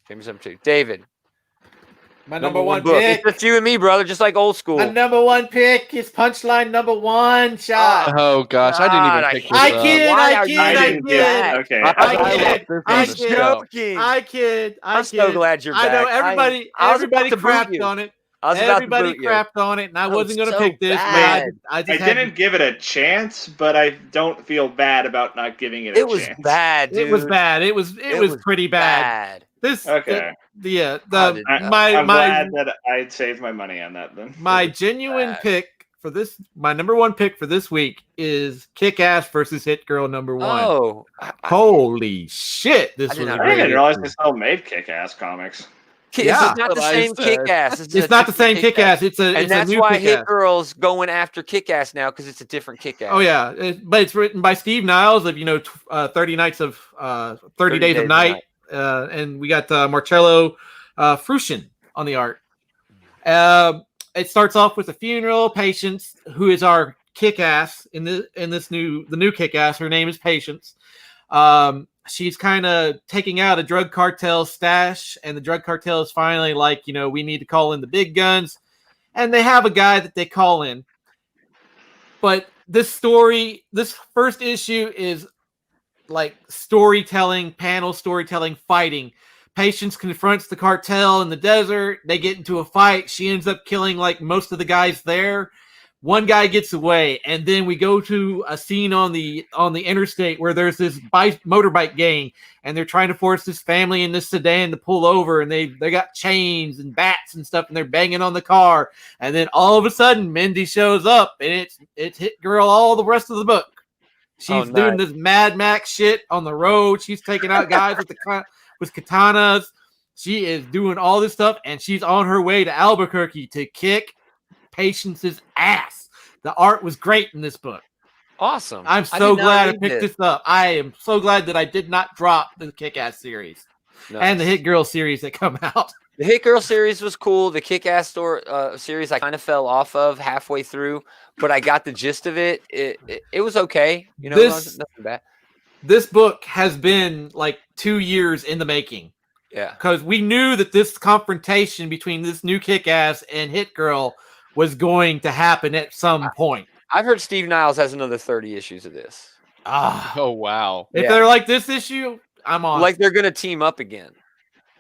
Champions number 2. David. My number one book. pick. It's just you and me, brother, just like old school. My number one pick is Punchline number 1 shot. Oh gosh, I didn't even pick this I up. kid. Okay. I kid. I'm so glad you're back. I know everybody crapped on it. Everybody crapped on it, and I wasn't going to pick this. I didn't give it a chance, but I don't feel bad about not giving it a chance. It was bad, dude. It was bad. It was pretty bad. This okay. I'm glad that I saved my money on that then. My genuine pick for this, my number 1 pick for this week is Kick-Ass versus Hit Girl number 1. Oh, holy shit! This was. I didn't realize they still made Kick-Ass comics. Yeah, it's not the same Kick-Ass. It's not the same Kick-Ass. It's a new why Kick-Ass. Hit Girl's going after Kick-Ass now because it's a different Kick-Ass. Oh yeah, but it's written by Steve Niles of 30 Days of Night, and we got Marcello Fruscian on the art. It starts off with a funeral. Patience, who is our Kick-Ass in the new Kick-Ass, her name is Patience. She's kind of taking out a drug cartel stash, and the drug cartel is finally like, we need to call in the big guns, and they have a guy that they call in. But this first issue is like storytelling, panel storytelling, fighting. Patience confronts the cartel in the desert. They get into a fight. She ends up killing like most of the guys there. One guy gets away, and then we go to a scene on the interstate where there's this motorbike gang, and they're trying to force this family in this sedan to pull over, and they got chains and bats and stuff, and they're banging on the car, and then all of a sudden Mindy shows up, and it's Hit Girl all the rest of the book. She's doing this Mad Max shit on the road. She's taking out guys with katanas. She is doing all this stuff, and she's on her way to Albuquerque to kick Patience's ass. The art was great in this book. Awesome. I'm so glad I picked this up. I am so glad that I did not drop the Kick-Ass series and the Hit Girl series that come out. The Hit Girl series was cool. The Kick-Ass series I kind of fell off of halfway through, but I got the gist of it. It was okay. Nothing bad. This book has been like 2 years in the making. Yeah. Because we knew that this confrontation between this new Kick-Ass and Hit Girl was going to happen at some point. I've heard Steve Niles has another 30 issues of this. Oh, wow. If they're like this issue, I'm on. Like they're going to team up again.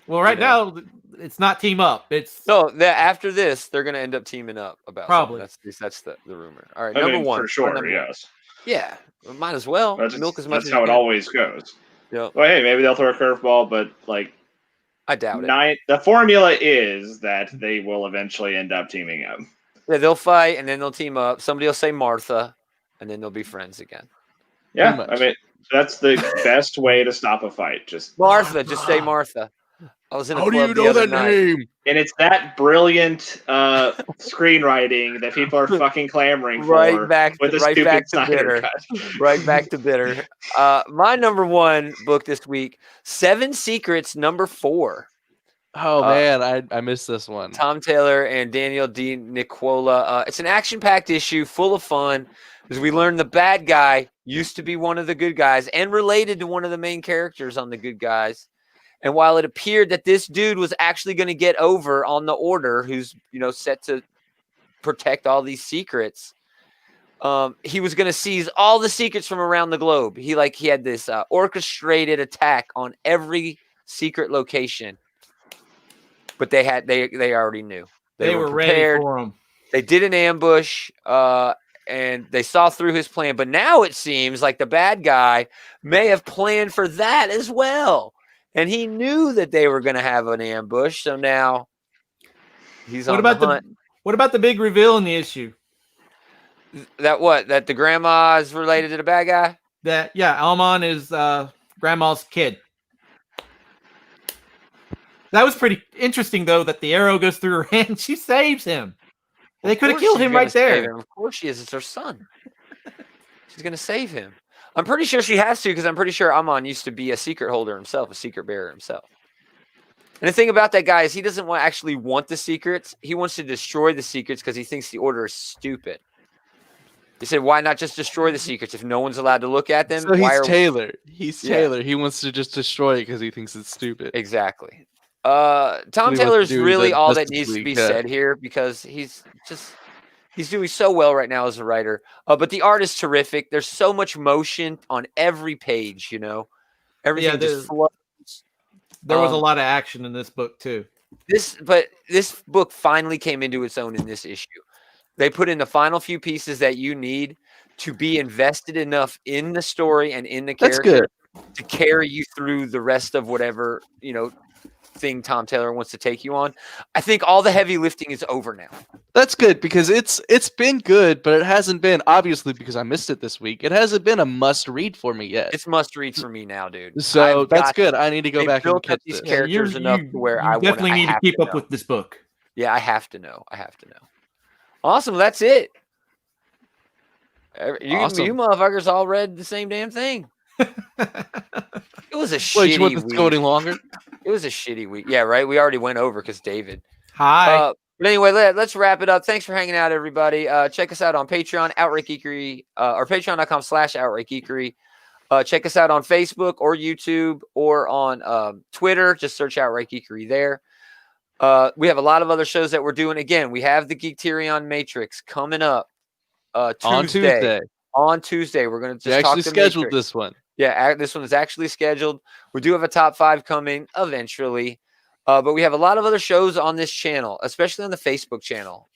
Well, right now, it's not team up. It's after this, they're going to end up teaming up about probably. That's the rumor. All right, number 1. For sure, yes. Yeah, might as well. Milk as much that's how it always goes. Yeah. Well, hey, maybe they'll throw a curveball, but like, I doubt it. The formula is that they will eventually end up teaming up. Yeah, they'll fight and then they'll team up. Somebody will say Martha, and then they'll be friends again. Yeah, I mean that's the best way to stop a fight. Just Martha, just say Martha. I was in a club How do you know that name? And it's that brilliant screenwriting that people are fucking clamoring for. Right back to bitter. Right back to bitter. My number 1 book this week, 7 Secrets, number 4. Oh man, I missed this one. Tom Taylor and Daniel D. Nicola. It's an action-packed issue, full of fun, because we learn the bad guy used to be one of the good guys and related to one of the main characters on The Good Guys. And while it appeared that this dude was actually going to get over on the Order, who's set to protect all these secrets, he was going to seize all the secrets from around the globe. He had this orchestrated attack on every secret location. But they already knew. They were prepared. Ready for him. They did an ambush, and they saw through his plan. But now it seems like the bad guy may have planned for that as well. And he knew that they were going to have an ambush. So now he's on the hunt. What about the big reveal in the issue? That the grandma is related to the bad guy? Almon is grandma's kid. That was pretty interesting, though, that the arrow goes through her hand. She saves him. They could have killed him right there. Of course she is. It's her son. She's going to save him. I'm pretty sure she has to, because I'm pretty sure Amon used to be a secret holder himself, a secret bearer himself. And the thing about that guy is he doesn't actually want the secrets. He wants to destroy the secrets because he thinks the Order is stupid. He said, why not just destroy the secrets if no one's allowed to look at them? So he's Taylor. He's Taylor. He wants to just destroy it because he thinks it's stupid. Exactly. Tom Taylor's really all that needs to be said here because he's doing so well right now as a writer. But the art is terrific. There's so much motion on every page, you know. Everything just flows. There was a lot of action in this book too. This book finally came into its own in this issue. They put in the final few pieces that you need to be invested enough in the story and in the character to carry you through the rest of whatever, you know, thing Tom Taylor wants to take you on. I think all the heavy lifting is over now. That's good because it's been good, but it hasn't been, obviously because I missed it this week, it hasn't been a must read for me yet. It's must read for me now, dude. So that's good. I need to go back and catch these characters enough to where I definitely need to keep up with this book. Yeah, I have to know. Awesome. That's it. You motherfuckers all read the same damn thing. It was a shitty you want this week. going longer? It was a shitty week. Yeah, right. We already went over because David. Hi. But anyway, let's wrap it up. Thanks for hanging out, everybody. Check us out on Patreon, Outright Geekery, or patreon.com/Outright Geekery. Check us out on Facebook or YouTube or on Twitter. Just search Outright Geekery there. We have a lot of other shows that we're doing. Again, we have the Geekterion Matrix coming up Tuesday. On Tuesday, we're going to just actually scheduled this one. Yeah, this one is actually scheduled. We do have a top 5 coming eventually. But we have a lot of other shows on this channel, especially on the Facebook channel.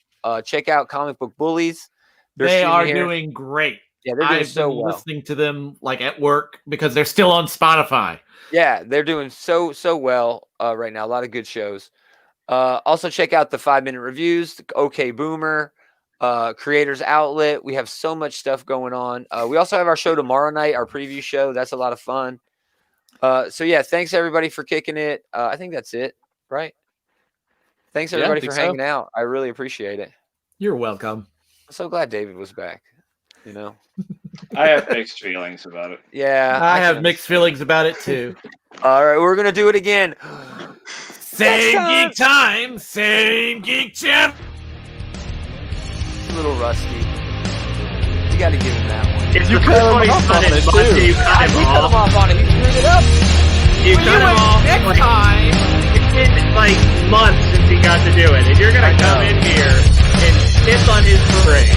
Check out Comic Book Bullies. They are doing great. Yeah, they're doing so well. Listening to them like at work because they're still on Spotify. Yeah, they're doing so well right now. A lot of good shows. Also check out the 5-minute reviews, the OK Boomer, Creators Outlet. We have so much stuff going on. We also have our show tomorrow night, our preview show. That's a lot of fun. So yeah, thanks everybody for kicking it. I think that's it, right? Thanks everybody for hanging out. I really appreciate it. You're welcome. I'm so glad David was back. You know, I have mixed feelings about it. Yeah, I have mixed feelings about it too. All right, we're gonna do it again. Same geek time, same geek channel. A little rusty. You got to give him that one. It's the first one he's done it, but you cut him off on it. He screwed it up. You cut him off. Next time. It's been like months since he got to do it, and you're gonna come in here and piss on his parade.